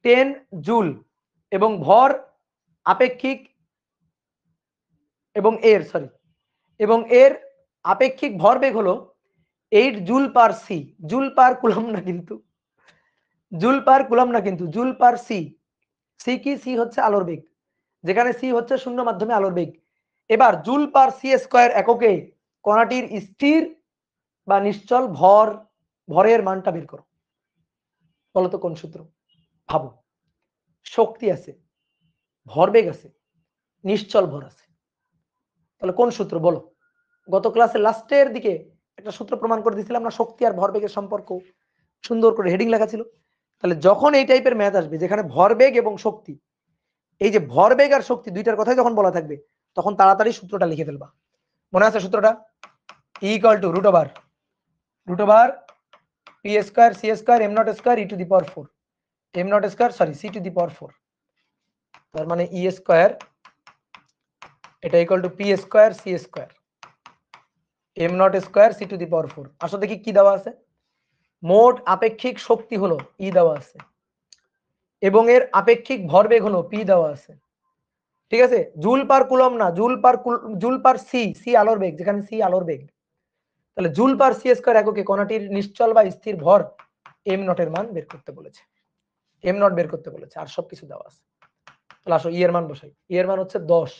10 জুল এবং ভর আপেক্ষিক এবং এর আপেক্ষিক ভরবেগ হলো 8 joule per C. Joule per coulomb না কিন্তু, জুল পার কুলম না কিন্তু, জুল পার সি। সি কি? সি হচ্ছে আলোর বেগ, যেখানে সি হচ্ছে শূন্য মাধ্যমে আলোর বেগ। এবার জুল পার সি স্কয়ার এককে কণাটির স্থির বা নিশ্চল ভরের মানটা বের করো। বলতো কোন সূত্র? ভাবো, শক্তি আছে, ভরবেগ আছে, নিশ্চল ভর আছে, তাহলে কোন সূত্র বলো? গত ক্লাসের লাস্টের দিকে একটা সূত্র প্রমাণ করে দিয়েছিলাম না, শক্তি আর ভরবেগের সম্পর্ক, সুন্দর করে হেডিং লেখা ছিল। তাহলে যখন এই টাইপের ম্যাথ আসবে যেখানে ভরবেগ এবং শক্তি, এই যে ভরবেগ আর শক্তি দুইটার কথাই যখন বলা থাকবে, তখন তাড়াতাড়ি সূত্রটা লিখে ফেলবা। মনে আছে সূত্রটা? Equal to root over P square C square M naught square E to the power 4, M naught square sorry C to the power 4। তার মানে ই স্কয়ার এটা equal to P square C square M naught square C to the power 4। আসলে দেখি কি দেওয়া আছে। মোট আপেক্ষিক শক্তি হলো ই দেওয়া আছে এবং এর আপেক্ষিক ভরবেগ হলো পি দেওয়া আছে। ঠিক আছে, জুল পার কুলম না, জুল পার সি আলোর বেগ, যেখানে সি আলোর বেগ। তাহলে জুল পার সি স্কয়ার এককে কণাটির নিশ্চল বা স্থির ভর এম নটের মান বের করতে বলেছে, এম নট বের করতে বলেছে, আর সবকিছু দেওয়া আছে। তাহলে আসো ই এর মান বসাই। ই এর মান হচ্ছে 10,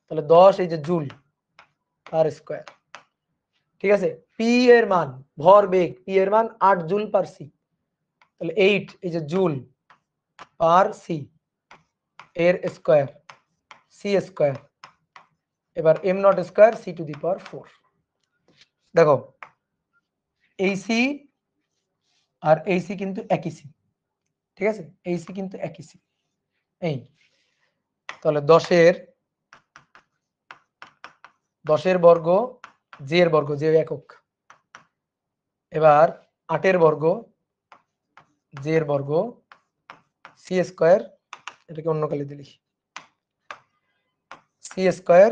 তাহলে 10 এই যে জুল পার স্কয়ার। ঠিক আছে, পি এর মান ভরবেগ, পি এর মান 8 জুল পার সি, তাহলে 8 এই যে জুল পার সি এর স্কয়ার সি স্কয়ার। এবার M naught square C to the power 4। দেখো এই সি আর এই সি কিন্তু একই সি, ঠিক আছে, এই সি কিন্তু একই সি। এই তাহলে 10 বর্গ জে এর বর্গ, জে একক। এবার 8 বর্গ জে এর বর্গ সি স্কয়ার, এটাকে অন্য কালি দিলি, সি স্কয়ার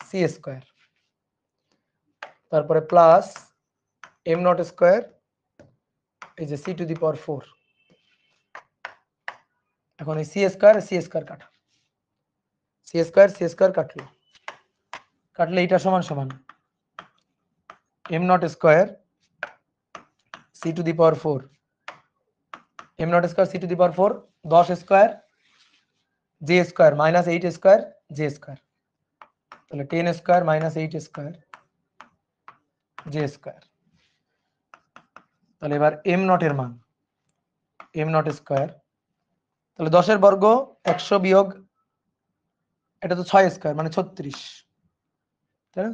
সি স্কয়ার, তারপরে প্লাস এম নট স্কয়ার এই যে সি টু দি পাওয়ার 4। এখন এই সি স্কয়ার কাটা, সি স্কয়ার কাটলে এটা সমান সমান M naught square C to the power 4, M naught square C to the power 4, 10 square J square minus 8 square J square, তাহলে 10 square minus 8 square J square. তাহলে এবার এম নটের মান, এম নট স্কয়ার, তাহলে 10 বর্গ 100 বিয়োগ এটা তো 6 স্কয়ার মানে 36, তাই না?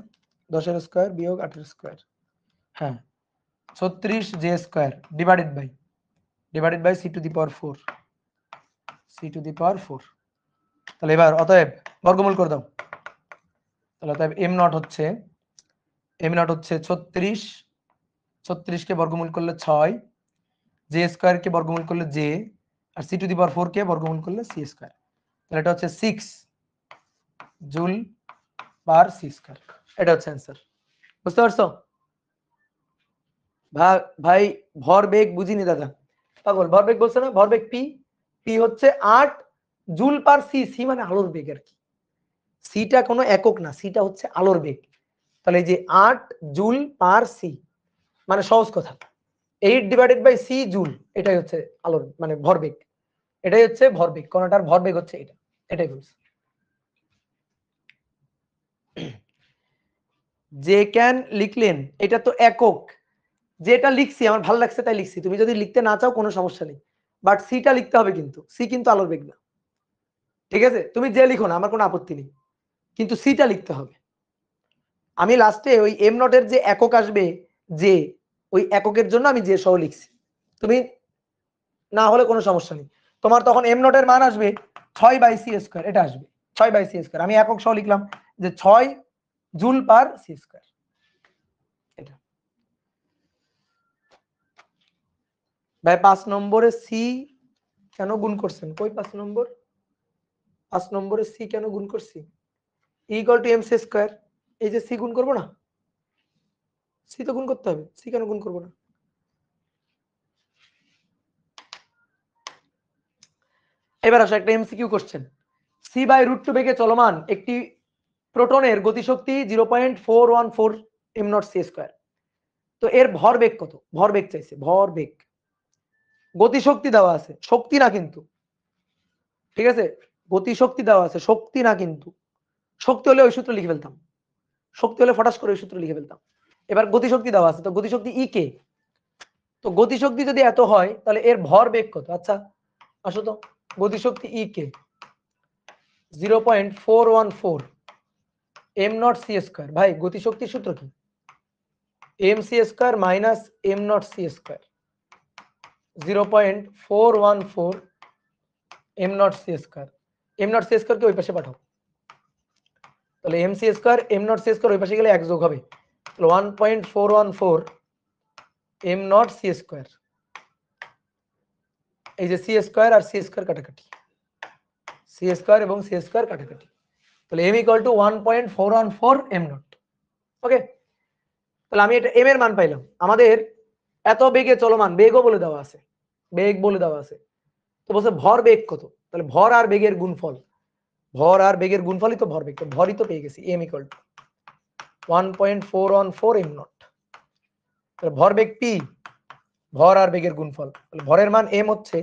10 স্কয়ার বিয়োগ 8 স্কয়ার, হ্যাঁ 36 J square divided by C to the power 4, C to the power 4। তাহলে এবার অতএব বর্গমূল করে দাও। তাহলে অতএব এম নট হচ্ছে 36 কে বর্গমূল করলে 6, জে স্কয়ার কে বর্গমূল করলে জে, আর সি টু দি পাওয়ার 4 কে বর্গমূল করলে সি স্কয়ার। তাহলে এটা হচ্ছে 6 জুল পার সি স্কয়ার। এটা হচ্ছে অ্যান্সার। বুঝতে পারছো? ভাই ভরবেগ বুঝিনি দাদা, পাগল, ভরবেগ বলছে না, ভরবেগ পি, পি হচ্ছে 8 জুল পার সি, সি মানে আলোর বেগ আর কি, সিটা কোনো একক না, সিটা হচ্ছে আলোর বেগ। তাহলে এই যে 8 জুল পার সি মানে সহজ কথা 8 ডিভাইডেড বাই সি জুল, এটাই হচ্ছে আলোর মানে ভরবেগ, এটাই হচ্ছে ভরবেগ, কোনটার ভরবেগ হচ্ছে এটা, এটাই বলছে। যে ক্যান লিখলেন, এটা তো একক, যেটা লিখছি আমার ভালো লাগছে তাই লিখছি, তুমি যদি লিখতে না চাও কোনো সমস্যা নেই, বাট সিটা লিখতে হবে, কিন্তু সি কিন্তু আলোর বেগ না। ঠিক আছে, তুমি যে লিখো না আমার কোনো আপত্তি নেই, কিন্তু সিটা লিখতে হবে। আমি লাস্টে ওই এম নটের যে একক আসবে, যে ওই এককের জন্য আমি যে সহ লিখছি, তুমি না হলে কোনো সমস্যা নেই, তোমার তখন এম নটের মান আসবে 6 বাই সি স্কয়ার, এটা আসবে 6 বাই সি স্কয়ার, আমি একক সহ লিখলাম যে 6 জুল পার সি স্কয়ার। এটা ভাই 5 নম্বরে সি কেন গুণ করছেন? কই 5 নম্বর? 5 নম্বরে সি কেন গুণ করছি? Equal to M C square, এই যে সি গুণ করবো না, সি তো গুণ করতে হবে, সি কেন গুণ করবো না? এবার আসো একটা এমসিকিউ কোশ্চেন। c/√2 বেগে চলমান একটি প্রোটনের গতিশক্তি 0.414 m0c²। তো এর ভরবেগ কত? ভরবেগ চাইছে, ভরবেগ। গতিশক্তি দেওয়া আছে, শক্তি না কিন্তু, ঠিক আছে? গতিশক্তি দেওয়া আছে, শক্তি না কিন্তু। শক্তি হলে ওই সূত্র লিখে ফেলতাম, শক্তি হলে ফটাস করে ওই সূত্র লিখে ফেলতাম। এবার গতিশক্তি দেওয়া আছে, তো গতিশক্তি ই কে। তো গতিশক্তি যদি এত হয় তাহলে এর ভরবেগ কত? আচ্ছা আসো তো, গতিশক্তি ই কে 0.414 m0c²। ভাই গতিশক্তির সূত্র কি? mc² minus m0c²। 0.414 m0c²। m0c² কে ওই পাশে পাঠাও, তাহলে mc² m0c² ওই পাশে গেলে 1 যোগ হবে, তাহলে 1.414 m0c²। এই যে c² আর c² কাটাকাটি, c² এবং c² কাটাকাটি, তাহলে m = 1.414 m0। ওকে, তাহলে আমি এটা m এর মান পাইলাম। আমাদের এত বেগে চলমান, বেগও বলে দেওয়া আছে, বেগ বলে দেওয়া আছে। তো বলছে ভর বেগ কত, তাহলে ভর আর বেগের গুণফল, ভর আর বেগের গুণফলই তো ভরবেগ। তো ভরই তো পেয়ে গেছি, m = 1.414 m0। তাহলে ভরবেগ p, ভর আর বেগের গুণফল, তাহলে ভরের মান m হচ্ছে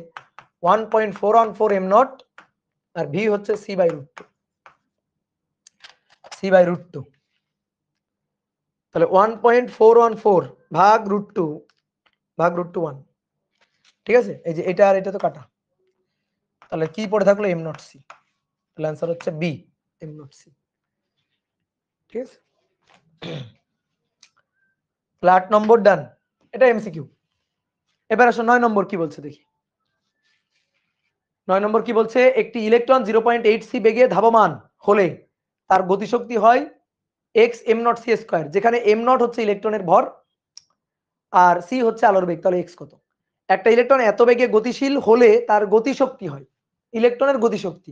1.414 m0 আর v হচ্ছে c/√2, c/√2। তাহলে 1.414 ভাগ √2 ভাগ √2 1, ঠিক আছে? এই যে এটা আর এটা তো কাটা, তাহলে কি পড়ে থাকলো? m0c। তাহলে आंसर হচ্ছে বি, m0c। ঠিক আছে, তাহলে 8 নম্বর ডান, এটা এমসিকিউ। এবার আসো 9 নম্বর কি বলছে দেখি। 9 নম্বর কি বলছে? একটি ইলেকট্রন 0.8 সি বেগে ধাবমান হলে তার গতিশক্তি হয় x m0c², যেখানে m0 হচ্ছে ইলেকট্রনের ভর আর c হচ্ছে আলোর বেগ। তাহলে x কত? একটা ইলেকট্রন এত বেগে গতিশীল হলে তার গতিশক্তি হয়, ইলেকট্রনের গতিশক্তি।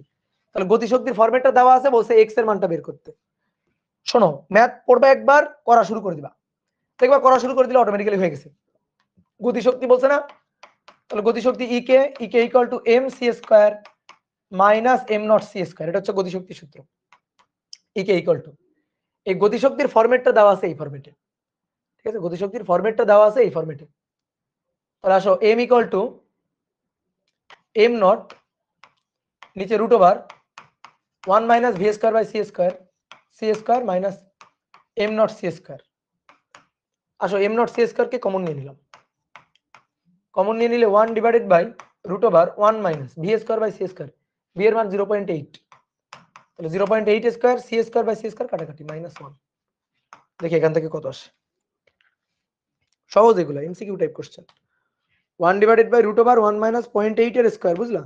তাহলে গতিশক্তির ফরম্যাটটা দেওয়া আছে, বলছে x এর মানটা বের করতে। শোনো, ম্যাথ পড়বে একবার, করা শুরু করে দিবা, দেখবা করা শুরু করে দিলে অটোমেটিক্যালি হয়ে গেছে। গতিশক্তি বলছে না, তাহলে গতিশক্তি E K equal to mc² minus m0c²। এটা হচ্ছে গতিশক্তির সূত্র, ই কে ইকুয়াল টু। এই গতিশক্তির ফরম্যাটটা দেওয়া আছে এই ফরম্যাটে, ঠিক আছে? গতিশক্তির ফরম্যাটটা দেওয়া আছে এই ফরম্যাটে। তাহলে আসো m ইকুয়াল টু m0 নিচে √1 minus v²/c² c² minus m0c²। আসো m0c² কে কমন নিয়ে নিলাম, কমন নিয়ে নিলে 1/√1 মাইনাস v²/c², v এর মান 0.8, তাহলে 0.8² c²/c² কাটাকাটি -1। দেখি এখান থেকে কত আসে, সহজ এগুলো এমসিকিউ টাইপ কোশ্চেন। 1/√1 মাইনাস 0.8 এর স্কয়ার, বুঝলা?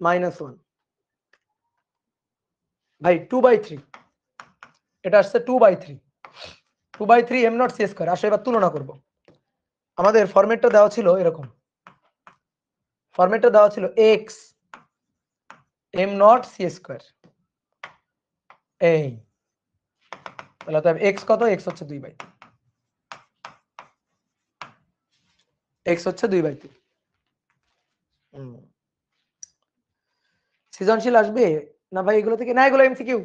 -1। ভাই 2/3, এটা আসছে 2/3, 2/3 m0c²। আসো এবার তুলনা করব। আমাদের ফরম্যাটটা দেওয়া ছিল এরকম, ফরম্যাটটা দেওয়া ছিল x m0c², এই তাহলে তো x কত? x হচ্ছে 2/3, x হচ্ছে 2/3। সৃজনশীল আসবে না ভাই এগুলো থেকে? না, এগুলো এমসিকিউ,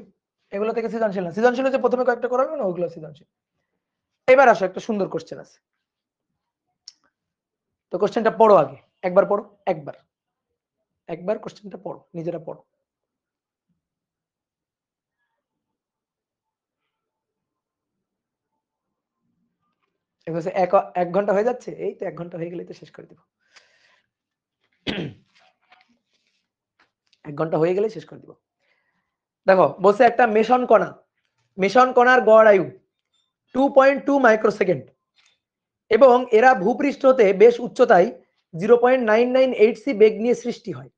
এগুলো থেকে সৃজনশীল না। সৃজনশীল হচ্ছে প্রথমে কয়েকটা করাবে না, ওগুলো সৃজনশীল। এবার আসো একটা সুন্দর কোশ্চেন আছে, তো কোশ্চেনটা পড়ো আগে, একবার পড়ো, একবার একবার কোশ্চেনটা পড়ো, নিজেরা পড়ো। এক ঘন্টা হয়ে যাচ্ছে, এই তো 1 ঘন্টা হয়ে গেলে তো শেষ করে দিব। 1 ঘন্টা হয়ে গেলে শেষ করে দিব। দেখো বলছে একটা মেশন কণার গড় আয়ু 2.2 মাইক্রোসেকেন্ড এবং এরা ভূপৃষ্ঠতে বেশ উচ্চতায় 0.998 সি বেগ নিয়ে সৃষ্টি হয়।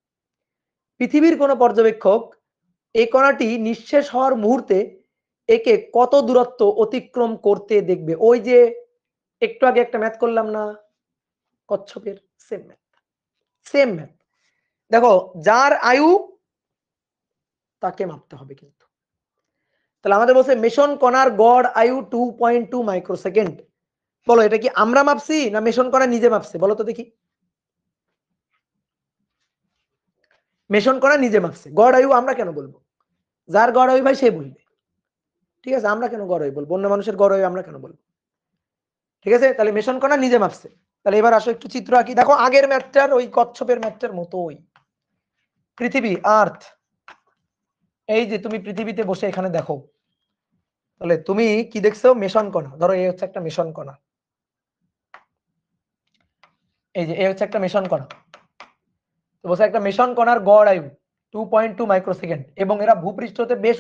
পৃথিবীর কোন পর্যবেক্ষক এই কণাটি নিঃশেষ হওয়ার মুহূর্তে একে কত দূরত্ব অতিক্রম করতে দেখবে? ওই যে একটু আগে একটা ম্যাথ করলাম না কচ্ছপের, সেম ম্যাথ, সেম ম্যাথ। দেখো যার আয়ু তাকে মাপতে হবে কিন্তু। তাহলে আমাদের বলছে মেশন কণার গড় আয়ু 2.2 মাইক্রোসেকেন্ড। বলো এটা কি আমরা মাপছি না মেশন কণা নিজে মাপছে? বলো তো দেখি। মেশন কণা নিজে মাপছে। গড় আয়ু আমরা কেন বলবো? যার গড় আয়ু ভাই সে বলবে, ঠিক আছে? আমরা কেন গড় আয়ু বলবো? অন্য মানুষের গড় আয়ু আমরা কেন বলবো? ঠিক আছে, তাহলে মেশন কণা নিজে মাপছে। তাহলে এবার আসো একটু চিত্র আঁকি। দেখো আগের ম্যাথটার ওই কচ্ছপের ম্যাথটার মতোই, পৃথিবী আর্থ, এই যে তুমি পৃথিবীতে বসে এখানে দেখো, তাহলে তুমি কি দেখছো? মেশন কণা। ধরো এই হচ্ছে একটা মেশন কণা, এই যে এই হচ্ছে একটা মেশন কণা। তো বলছে একটা মেশন কণার গড় আয়ু 2.2 মাইক্রোসেকেন্ড এবং এরা ভূপৃষ্ঠ হতে বেশ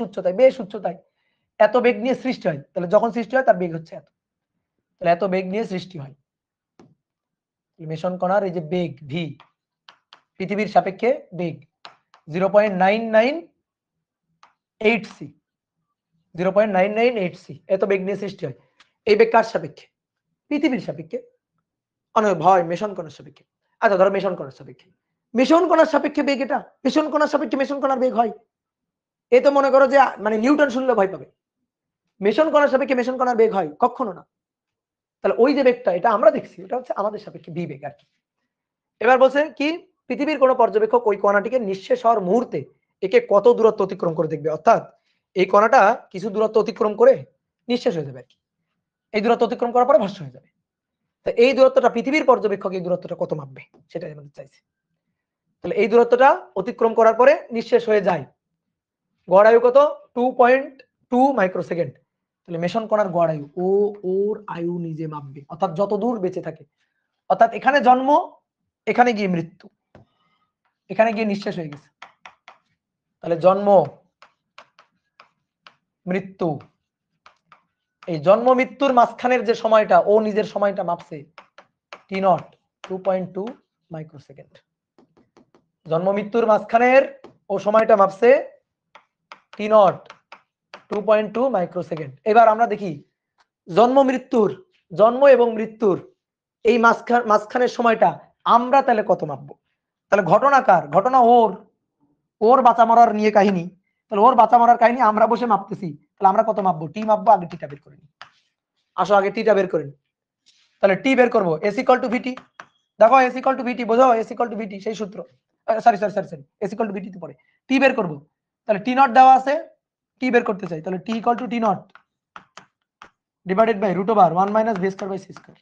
উচ্চতায় এত বেগ নিয়ে সৃষ্টি হয়। তাহলে যখন সৃষ্টি হয় তার বেগ হচ্ছে এত, তাহলে এত বেগ নিয়ে সৃষ্টি হয়। মেশন কণার এই যে বেগ ভি, পৃথিবীর সাপেক্ষে বেগ 0.998 সি, 0.998 সি, এত বেগ নিয়ে সৃষ্টি হয়। এই বেগ কার সাপেক্ষে? পৃথিবীর সাপেক্ষে। অনেক ভয় মেশন কণার সাপেক্ষে। আচ্ছা ধরো মেশন কণার সাপেক্ষে, মেশন কণার সাপেক্ষে বেগ এটা, মেশন কণার সাপেক্ষে মেশন কণার বেগ হয়। এ তো মনে করো যে মানে নিউটন শুনলে ভয় পাবে। মেশন কণার সাপেক্ষে মেশন কণার বেগ হয়? কখনো না। তাহলে ওই যে বেগটা, এটা আমরা দেখছি, এটা হচ্ছে আমাদের সাপেক্ষে ভি বেগ আর কি। এবার বলছে কি, পৃথিবীর কোন পর্যবেক্ষক ওই কণাটিকে নিঃশেষ হওয়ার মুহূর্তে একে কত দূরত্ব অতিক্রম করে দেখবে। অর্থাৎ এই কণাটা কিছু দূরত্ব অতিক্রম করে নিঃশেষ হয়ে যাবে আর কি। এই দূরত্ব অতিক্রম করার পরে ভস্ম হয়ে যাবে। তো এই দূরত্বটা পৃথিবীর পর্যবেক্ষক এই দূরত্বটা কত মাপবে সেটাই আমাদের চাইছে। তাহলে এই দূরত্বটা অতিক্রম করার পরে নিঃশেষ হয়ে যায়। গড় আয়ু কত? 2.2 মাইক্রোসেকেন্ড। তাহলে মেশন কণার গড় আয়ু, ও ওর আয়ু নিজে মাপবে, অর্থাৎ যত দূর বেঁচে থাকে। অর্থাৎ এখানে জন্ম, এখানে গিয়ে মৃত্যু, এখানে গিয়ে নিঃশেষ হয়ে গেছে। তাহলে জন্ম মৃত্যু, এই জন্ম মৃত্যুর মাঝখানের যে সময়টা, ও নিজের সময়টা মাপছে টি নট 2.2 মাইক্রোসেকেন্ড। জন্ম মৃত্যুর মাঝখানের ও সময়টা মাপছে টি নট 2.2 মাইক্রোসেকেন্ড। এবার আমরা দেখি জন্ম এবং মৃত্যুর এই মাঝখানের সময়টা আমরা তাহলে কত মাপবো? তাহলে ঘটনা কার? ঘটনা ওর বাঁচা মরার নিয়ে কাহিনী। তাহলে ওর বাঁচা মরার কাহিনী আমরা বসে মাপতেছি, তাহলে আমরা কত মাপবো? টি মাপবো। আগে টিটা বের করে নি, আসো আগে টিটা বের করে নি। তাহলে টি বের করবো, এস ইকুয়াল টু ভিটি। দেখো এস ইকুয়াল টু ভিটি, বোঝো? এস ইকুয়াল টু ভিটি সেই সূত্র, সরি এস ইকুয়াল টু ভিটি তে পড়ে। টি বের করবো, তাহলে টি নট দেওয়া আছে, টি বের করতে চাই, তাহলে T equal to T naught divided by root over 1 minus V square by C square.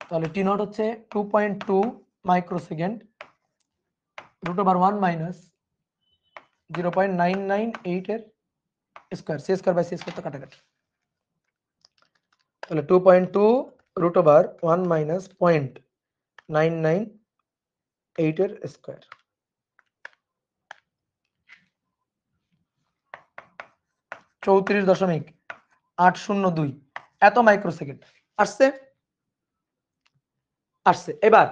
তাহলে টি নট হচ্ছে 2.2 মাইক্রোসেকেন্ড রুট ওভার 1 মাইনাস 0.998 এর square, C square by C square তো কাটাকাটি। তাহলে 2.2 রুট ওভার 1 মাইনাস 0.998 এর স্কয়ার। চৌত্রিশ 34.802 এত microsecond আসছে। এবার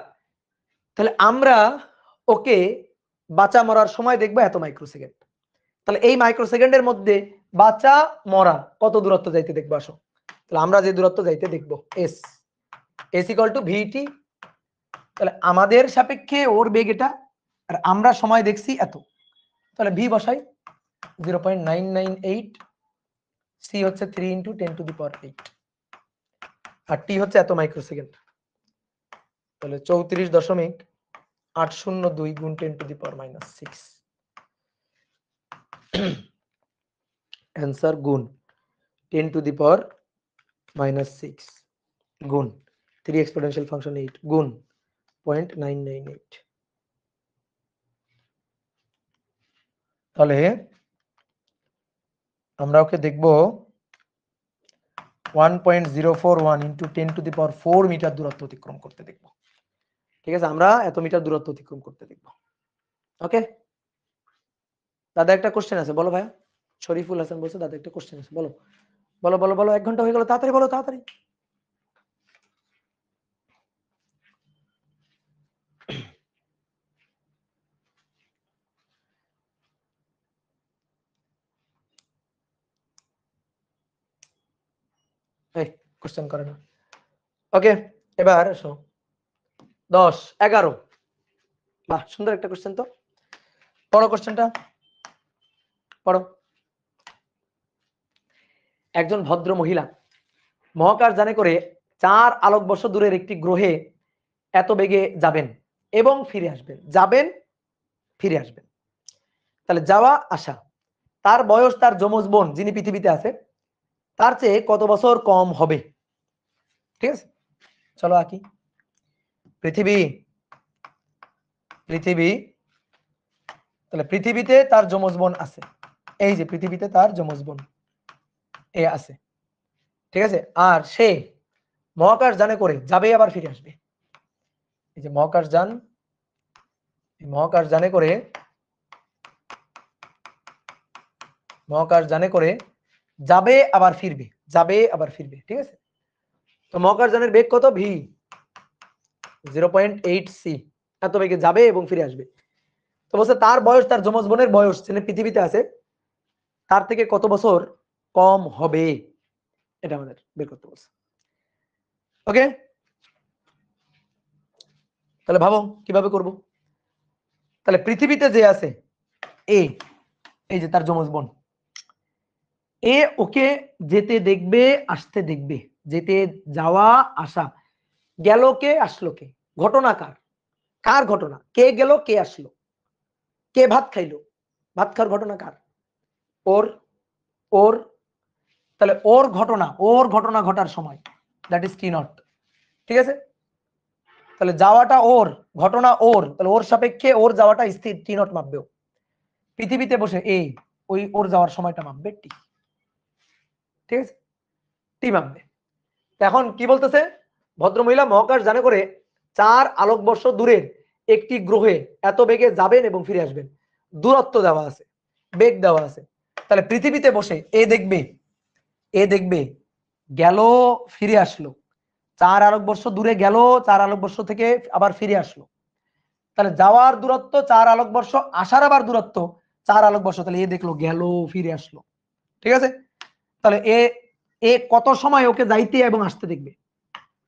তাহলে আমরা ওকে বাঁচা মরার সময় দেখবো এত মাইক্রোসেকেন্ড। তাহলে এই মাইক্রোসেকেন্ডের মধ্যে বাঁচা মরা কত দূরত্ব যাইতে দেখবো, আসো। তাহলে আমরা যে দূরত্ব যাইতে দেখবো এস ইকুয়াল টু ভিটি। তাহলে আমাদের সাপেক্ষে ওর বেগ এটা, আর আমরা সময় দেখছি এত। তাহলে ভি বসাই 0.998, সি হচ্ছে 3 × 10⁸, আর টি হচ্ছে এত মাইক্রোসেকেন্ড। তাহলে 34.802 গুণ 10⁻⁻6 অ্যান্সার গুণ 10⁻⁻6 গুণ 3 এক্সপোনেনশিয়াল ফাংশন 8 গুণ 0.998। তাহলে আমরা ওকে দেখব 1.041 × 10⁻⁴ মিটার দূরত্ব অতিক্রম করতে দেখব। ঠিক আছে, আমরা এত মিটার দূরত্ব অতিক্রম করতে দেখব। ওকে, দাদা একটা কোশ্চেন আছে, বলো ভাইয়া। শরীফুল হাসান বলছে দাদা একটা কোশ্চেন আছে, বলো বলো বলো বলো। 1 ঘন্টা হয়ে গেল, তাড়াতাড়ি বলো, তাড়াতাড়ি। এই কোশ্চেন করে না। ওকে, এবার এসো 10 11। বাহ, সুন্দর একটা কোশ্চেন তো। পড়ো কোশ্চেনটা, পড়ো। একজন ভদ্র মহিলা মহাকাশ যানে করে 4 আলোকবর্ষ দূরের একটি গ্রহে এত বেগে যাবেন এবং ফিরে আসবেন। যাবেন ফিরে আসবেন। তাহলে যাওয়া আসা, তার বয়স তার যমজ বোন যিনি পৃথিবীতে আছে তার চেয়ে কত বছর কম হবে? ঠিক আছে, চলো আঁকি। পৃথিবী, পৃথিবী, তাহলে পৃথিবীতে তার যমজ বোন আছে, এই যে পৃথিবীতে তার যমজ বোন এ আছে, ঠিক আছে। আর সে মহাকাশ যানে করে যাবে আবার ফিরে আসবে। এই যে মহাকাশ যান, মহাকাশ যানে করে, মহাকাশ যানে করে যাবে আবার ফিরবে, যাবে আবার ফিরবে, ঠিক আছে। তো মহাকাশ যানের বেগ কত? ভি 0.8 সি, এত বেগে যাবে এবং ফিরে আসবে। তো বলছে তার বয়স তার যমজ বোনের বয়স যিনি পৃথিবীতে আছে তার থেকে কত বছর কম হবে, এটা আমাদের বের করতে বলছে। ওকে, তাহলে ভাবো কিভাবে করব। তাহলে পৃথিবীতে যে আছে এ, এই যে তার যমজ বোন, এ ওকে যেতে দেখবে আসতে দেখবে, যেতে যাওয়া আসা, গেল কে আসলো কে, ঘটনা কার, কার ঘটনা, কে গেল কে আসলো, কে ভাত খাইলো, ভাত খাওয়ার ঘটনা কার, ওর, ওর, তাহলে ওর ঘটনা, ওর ঘটনা ঘটার সময়, দ্যাট ইজ টি নট, ঠিক আছে। তাহলে যাওয়াটা ওর, ঘটনা ওর, তাহলে ওর সাপেক্ষে ওর যাওয়াটা স্থির, টি নট মাপবে। পৃথিবীতে বসে এ ওই ওর যাওয়ার সময়টা মাপবে টি, ঠিক আছে, টি মাপবে। এখন কি বলতেছে, ভদ্রমহিলা মহাকাশ যানে করে 4 আলোকবর্ষ দূরের একটি গ্রহে এত বেগে যাবেন এবং ফিরে আসবেন, দূরত্ব দেওয়া আছে, বেগ দেওয়া আছে। তাহলে পৃথিবীতে বসে এ দেখবে, এ দেখবে গেল ফিরে আসলো, 4 আলোকবর্ষ দূরে গেল, 4 আলোকবর্ষ থেকে আবার ফিরে আসলো, তাহলে যাওয়ার দূরত্ব 4 আলোকবর্ষ, আসার আবার দূরত্ব 4 আলোকবর্ষ, তাহলে এ দেখলো গেল ফিরে আসলো, ঠিক আছে। তাহলে এ এ কত সময় ওকে যাইতে এবং আসতে দেখবে,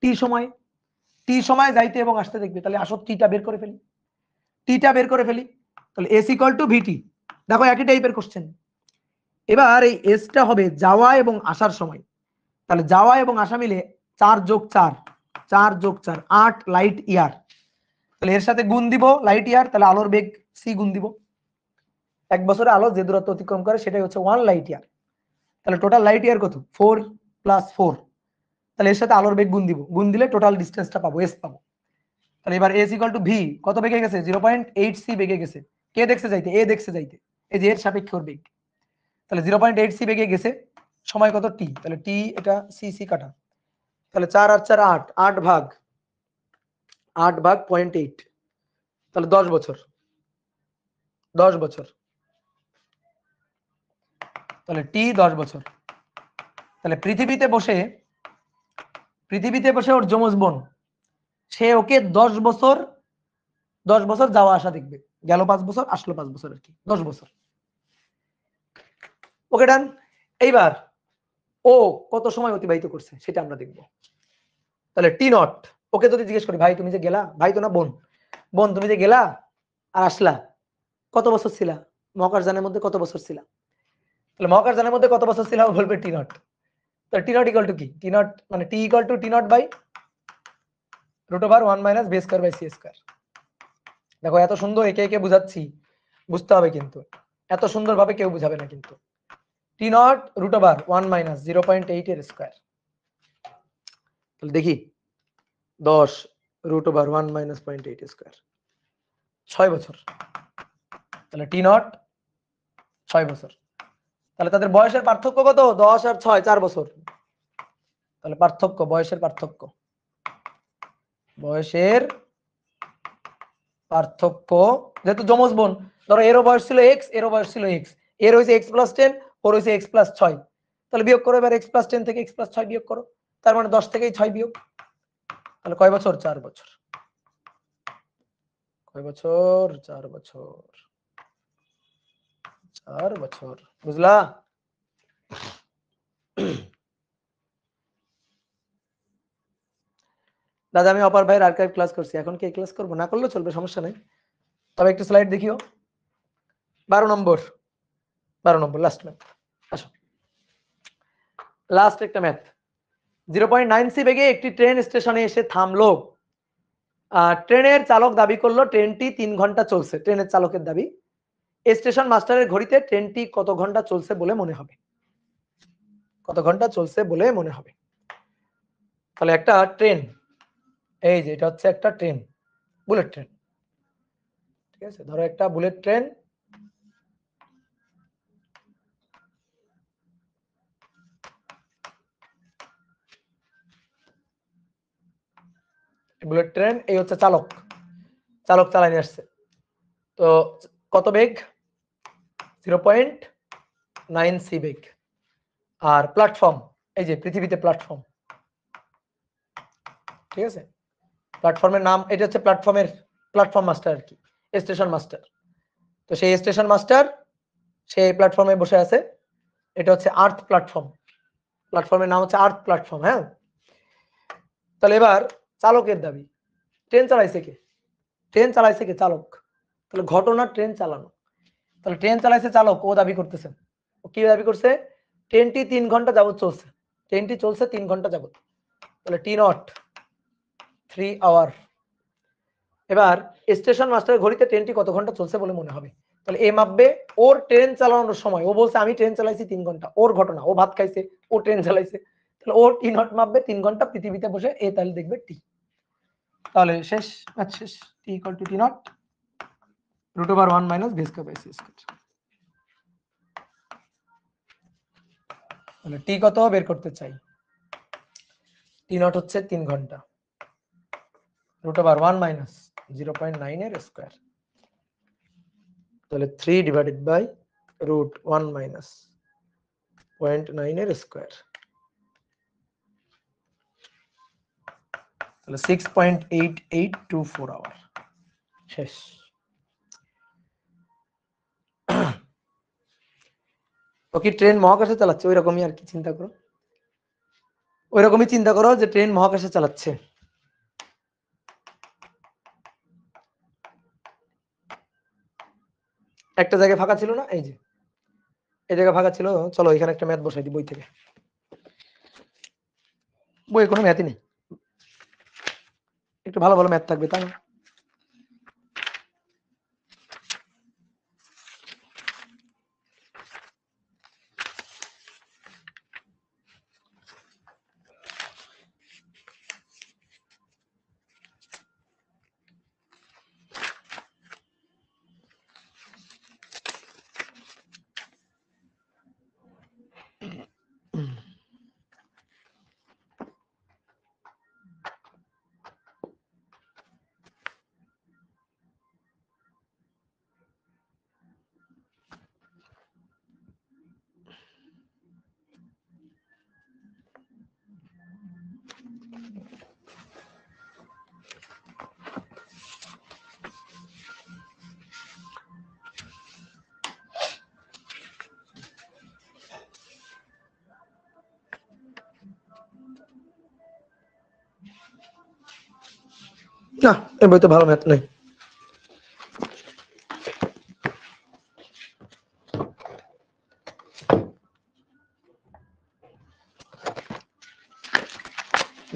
টি সময়, টি সময় যাইতে এবং আসতে দেখবে। তাহলে আসো টিটা বের করে ফেলি, টিটা বের করে ফেলি। তাহলে এস ইকুয়াল টু ভিটি, দেখো একই টাইপের কোশ্চেন। এবার এই এসটা হবে যাওয়া এবং আসার সময়, তাহলে যাওয়া এবং আসা মিলে 4 যোগ 4, 4 যোগ 4 8 লাইট ইয়ার, তাহলে এর সাথে গুণ দিব লাইট ইয়ার, তাহলে আলোর বেগ সি গুণ দিব, 1 বছরে আলো যে দূরত্ব অতিক্রম করে সেটাই হচ্ছে 1 লাইট ইয়ার। তাহলে টোটাল লাইট ইয়ার কত? 4 + 4, তাহলে এর সাথে আলোর বেগ গুণ দিব, গুণ দিলে টোটাল ডিসটেন্সটা পাবো, এস পাবো। তাহলে এবার এস ইকুয়াল টু ভি কত বেগে গেছে? 0.8 সি বেগে গেছে। কে দেখছে যাইতে? এ দেখছে যাইতে, এই যে এর সাপেক্ষে ওর বেগ, তাহলে 0.8 সি বেগে গেছে, সময় কত? টি, তাহলে টি এটা সি সি কাটা, তাহলে 4 আর 4 8, 8 ভাগ 0.8, তাহলে 10 বছর, 10 বছর, তাহলে টি 10 বছর। তাহলে পৃথিবীতে বসে, পৃথিবীতে বসে ওর যমজ বোন সে ওকে 10 বছর, 10 বছর যাওয়া আসা দেখবে, গেল 5 বছর আসলো 5 বছর আর কি, 10 বছর। ওকে ডান। এইবার ও কত সময় অতিবাহিত করছে সেটা আমরা দেখব। তাহলে টি নট, ওকে যদি জিজ্ঞেস করি ভাই তুমি যে গেলা, ভাই তো না বোন, বোন তুমি যে গেলা আর আসলা কত বছর ছিলা, মহাকাশ যানের মধ্যে কত বছর ছিলা, তাহলে মহাকাশ যানের মধ্যে কত বছর ছিলা বলবে টি নট। তাহলে টি নট ইকুয়াল টু কি? টি নট মানে T equal to T naught by √1 - b square by c square. দেখো এত সুন্দর একে একে বুঝাচ্ছি, বুঝতে হবে কিন্তু, এত সুন্দর ভাবে কেউ বুঝাবে না কিন্তু। টি নট √1 - 0.8 এর স্কয়ার, তাহলে দেখি 10 √1 - 0.8 স্কয়ার, 6 বছর। তাহলে টি নট 6 বছর। তাহলে তাদের বয়সের পার্থক্য কত? 10 আর 6 4 বছর। তাহলে পার্থক্য, বয়সের পার্থক্য, বয়সের পার্থক্য, যেহেতু যমজ বোন, ধরো এরও বয়স ছিল x, এরও বয়স ছিল x, এর হইছে x + 10, ওর হইছে x + 6, তাহলে বিয়োগ করো এবার x + 10 থেকে x + 6 বিয়োগ করো, তার মানে 10 থেকেই 6 বিয়োগ, তাহলে কয় বছর? 4 বছর। কয় বছর? 4 বছর, 4 বছর, বুঝলা? দাদা আমি অপার ভাইয়ের আর্কাইভ ক্লাস করছি, এখন কি ক্লাস করবো? না করলেও চলবে, সমস্যা নাই, তবে একটু স্লাইড দেখিও। 12 নম্বর, 12 নম্বর লাস্ট ম্যাথ, আসো লাস্ট একটা ম্যাথ। 0.9 সি বেগে একটি ট্রেন স্টেশনে এসে থামলো, ট্রেনের চালক দাবি করলো ট্রেনটি 3 ঘন্টা চলছে। ট্রেনের চালকের দাবি, স্টেশন মাস্টারের ঘড়িতে ট্রেনটি কত ঘন্টা চলছে বলে মনে হবে? কত ঘন্টা চলছে বলে মনে হবে? তাহলে একটা ট্রেন, এই যে এটা হচ্ছে একটা ট্রেন, বুলেট ট্রেন, ঠিক আছে? ধরো একটা বুলেট ট্রেন, বুলেট ট্রেন, এই হচ্ছে চালক, চালক চালায় নিয়ে আসছে। তো কত বেগ? 0.9 সি বেগ। আর প্ল্যাটফর্ম, এই যে পৃথিবীতে প্ল্যাটফর্ম, ঠিক আছে? প্ল্যাটফর্মের নাম, এটা হচ্ছে প্ল্যাটফর্মের প্ল্যাটফর্ম মাস্টার আর কি, স্টেশন মাস্টার। তো সেই স্টেশন মাস্টার সেই প্ল্যাটফর্মে বসে আছে, এটা হচ্ছে আর্থ প্ল্যাটফর্ম, প্ল্যাটফর্মের নাম হচ্ছে আর্থ প্ল্যাটফর্ম। হ্যাঁ, তাহলে এবার চালকের দাবি, ট্রেন চালাইছে কে? ট্রেন চালাইছে কে? চালক। তাহলে ঘটনা ট্রেন চালানো, তাহলে ট্রেন চালাইছে চালক, ও দাবি করতেছে। ও কি দাবি করছে? ট্রেনটি 3 ঘন্টা যাবত চলছে, ট্রেনটি চলছে 3 ঘন্টা যাবত, তাহলে টি নট 3 আওয়ার। এবার স্টেশন মাস্টারের ঘড়িতে ট্রেনটি কত ঘন্টা চলছে বলে মনে হবে? তাহলে এ মাপবে ওর ট্রেন চালানোর সময়, ও বলছে আমি ট্রেন চালাইছি 3 ঘন্টা, ওর ঘটনা, ও ভাত খাইছে, ও ট্রেন চালাইছে, তাহলে ওর টি নট মাপবে 3 ঘন্টা পৃথিবীতে বসে, এ তাহলে দেখবে টি। তাহলে শেষ, আচ্ছা শেষ, T equal to T naught √1 minus V square by C square. তাহলে টি কত বের করতে চাই? টি নট হচ্ছে 3 ঘন্টা, √1 মাইনাস 0.9 এর স্কয়ার, তাহলে 3 ডিভাইডেড বাই √1 মাইনাস 0.9 এর স্কয়ার, তাহলে 6.8824 আওয়ার। শেষ। ও কি ট্রেন মহাকাশে চালাচ্ছে? ওই রকমই আর কি চিন্তা করো, ওই রকমই চিন্তা করো যে ট্রেন মহাকাশে চালাচ্ছে। একটা জায়গায় ফাঁকা ছিল না, এই যে এই জায়গায় ফাঁকা ছিল, চলো এখানে একটা ম্যাথ বসাই দিই বই থেকে। বইয়ে কোনো ম্যাথই নেই, একটু ভালো ভালো ম্যাথ থাকবে তাই না? না, এই বইতে ভালো ম্যাথ নেই।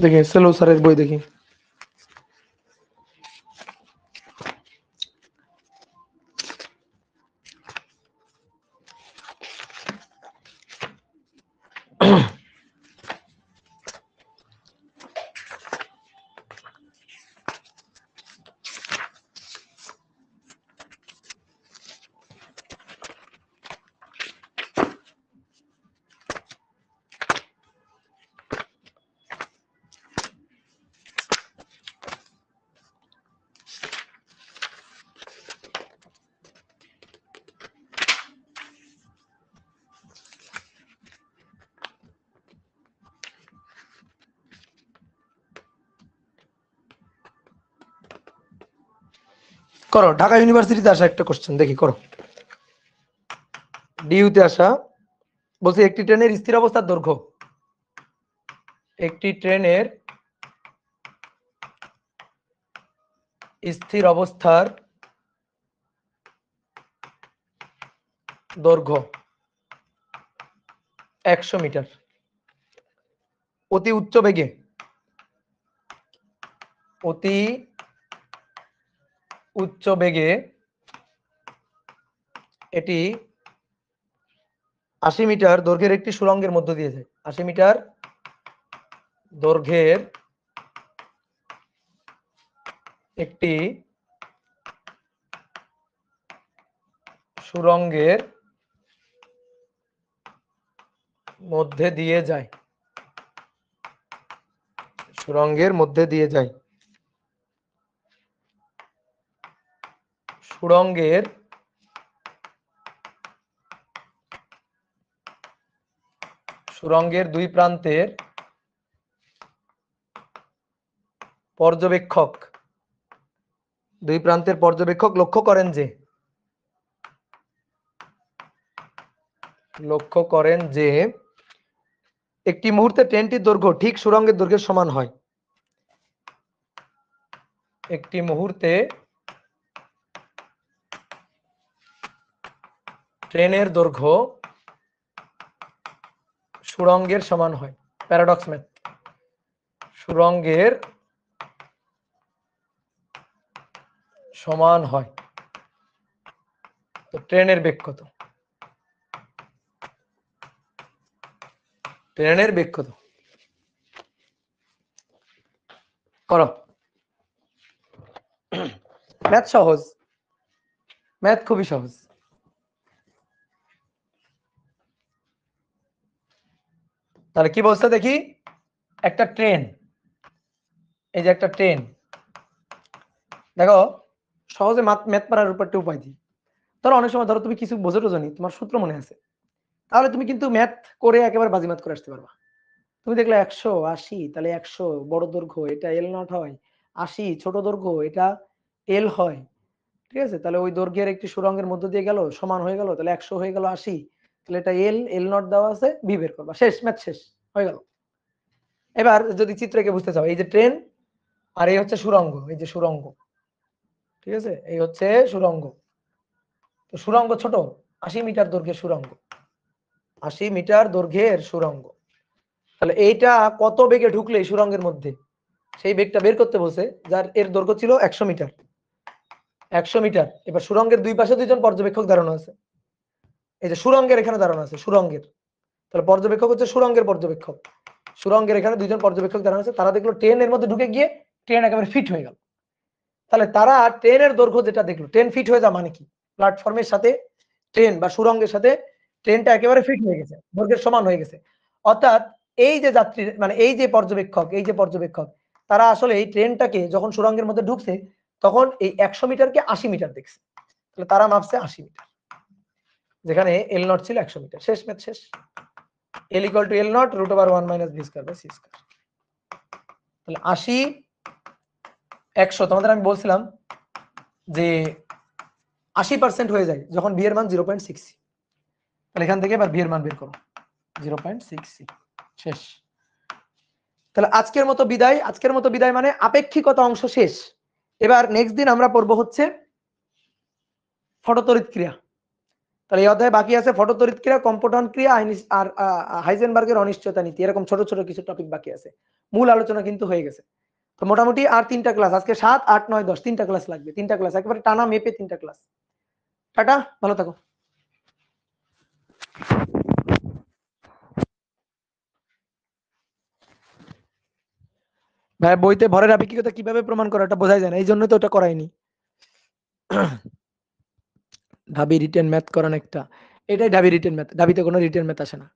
দেখি সেলো স্যারের বই দেখি। করো, ঢাকা ইউনিভার্সিটিতে আসা একটা কোশ্চেন দেখি, করো। ডিইউতে আসা বলছে একটি ট্রেনের স্থির অবস্থার দৈর্ঘ্য, একটি ট্রেনের স্থির অবস্থার দৈর্ঘ্য 100 মিটার, অতি উচ্চ বেগে, অতি উচ্চ বেগে এটি 80 মিটার দৈর্ঘ্যের একটি সুড়ঙ্গের মধ্য দিয়ে যায়। 80 মিটার দৈর্ঘ্যের একটি সুড়ঙ্গের মধ্যে দিয়ে যায়। সুড়ঙ্গের মধ্যে দিয়ে যায়। সুড়ঙ্গের দুই প্রান্তের পর্যবেক্ষক লক্ষ্য করেন যে একটি মুহূর্তে ট্রেনটির দৈর্ঘ্য ঠিক সুড়ঙ্গের দৈর্ঘ্যের সমান হয়। একটি মুহূর্তে ট্রেনের দৈর্ঘ্য সুড়ঙ্গের সমান হয়। Paradox math. সুড়ঙ্গের সমান হয়। তো ট্রেনের বেগ কত? ট্রেনের বেগ কত? করো। ম্যাথ সহজ, ম্যাথ খুবই সহজ। তাহলে কি বলছে দেখি? একটা ট্রেন, এই যে একটা ট্রেন, দেখো সহজে ম্যাথ পারার উপর একটা উপায় দিই। ধরো অনেক সময় ধরো তুমি কিছু বোঝো টোঝো নি, তোমার সূত্র মনে আছে, তাহলে তুমি কিন্তু ম্যাথ করে একেবারে বাজিমাত করে আসতে পারবা। তুমি দেখলে 180, তাহলে 100 বড় দৈর্ঘ্য, এটা এল নট হয়। 80 ছোট দৈর্ঘ্য, এটা এল হয়। ঠিক আছে, তাহলে ওই দৈর্ঘ্যের একটি সুড়ঙ্গের মধ্য দিয়ে গেল, সমান হয়ে গেল, তাহলে 100 হয়ে গেল 80, তাহলে এটা এল নট দেওয়া আছে, বি বের করবা, শেষ, ম্যাথ শেষ হয়ে গেল। এবার যদি চিত্রকে বুঝতে চাও, এই যে ট্রেন আর এই হচ্ছে সুড়ঙ্গ, এই যে সুড়ঙ্গ, ঠিক আছে, এই হচ্ছে সুড়ঙ্গ। তো সুড়ঙ্গ ছোট, 80 মিটার দৈর্ঘ্যের সুড়ঙ্গ, 80 মিটার দৈর্ঘ্যের সুড়ঙ্গ। তাহলে এইটা কত বেগে ঢুকলে এই সুড়ঙ্গের মধ্যে, সেই বেগটা বের করতে বলছে, যার এর দৈর্ঘ্য ছিল 100 মিটার। 100 মিটার। এবার সুড়ঙ্গের দুই পাশে দুইজন পর্যবেক্ষক দাঁড়ানো আছে। এই যে সুড়ঙ্গের এখানে দাঁড়ানো আছে, সুড়ঙ্গের, তাহলে পর্যবেক্ষক হচ্ছে সুড়ঙ্গের পর্যবেক্ষক। সুড়ঙ্গের এখানে দুইজন পর্যবেক্ষক দাঁড়ানো আছে, তারা দেখলো ট্রেনের মধ্যে ঢুকে গিয়ে ট্রেন একেবারে ফিট হয়ে গেল। তাহলে তারা ট্রেনের দৈর্ঘ্য যেটা দেখলো, ট্রেন ফিট হয়ে যাওয়া মানে কি? প্ল্যাটফর্মের সাথে ট্রেন বা সুড়ঙ্গের সাথে ট্রেনটা একেবারে ফিট হয়ে গেছে, দৈর্ঘ্যের সমান হয়ে গেছে। অর্থাৎ এই যে যাত্রী, মানে এই যে পর্যবেক্ষক, তারা আসলে এই ট্রেনটাকে যখন সুড়ঙ্গের মধ্যে ঢুকছে, তখন এই 100 মিটারকে 80 মিটার দেখছে। তাহলে তারা মাপছে 80 মিটার, যেখানে এল নট ছিল 100 মিটার। শেষ, ম্যাথ শেষ। L equal to L naught root over 1 minus V square by C square. তাহলে 80 100, তোমাদের আমি বলছিলাম যে 80% হয়ে যায় যখন বি এর মান 0.6। তাহলে এখান থেকে এবার বি এর মান বের করো, 0.6। শেষ। তাহলে আজকের মতো বিদায় মানে আপেক্ষিকতা অংশ শেষ। এবার নেক্সট দিন আমরা পড়বো হচ্ছে ফটোতড়িৎ ক্রিয়া। তাহলে এই অধ্যায়ে বাকি আছে ফটোতড়িৎ ক্রিয়া, কম্পটন ক্রিয়া আর হাইজেনবার্গের অনিশ্চয়তা নীতি, এরকম ছোট ছোট কিছু টপিক বাকি আছে। মূল আলোচনা কিন্তু হয়ে গেছে। তো মোটামুটি আর 3টা ক্লাস, আজকে 7, 8, 9, 10 3টা ক্লাস লাগবে। 3টা ক্লাস একেবারে টানা মেপে 3টা ক্লাস। টাটা, ভালো থাকো। ভাই বইতে ভরের আপেক্ষিকতা কিভাবে প্রমাণ করা, এটা বোঝাই যায় না, এই জন্য তো ওটা করাইনি। ঢাবি রিটেন ম্যাথ করান একটা, এটাই ঢাবি রিটেন ম্যাথ। ঢাবিতে কোনো রিটেন ম্যাথ আসে না।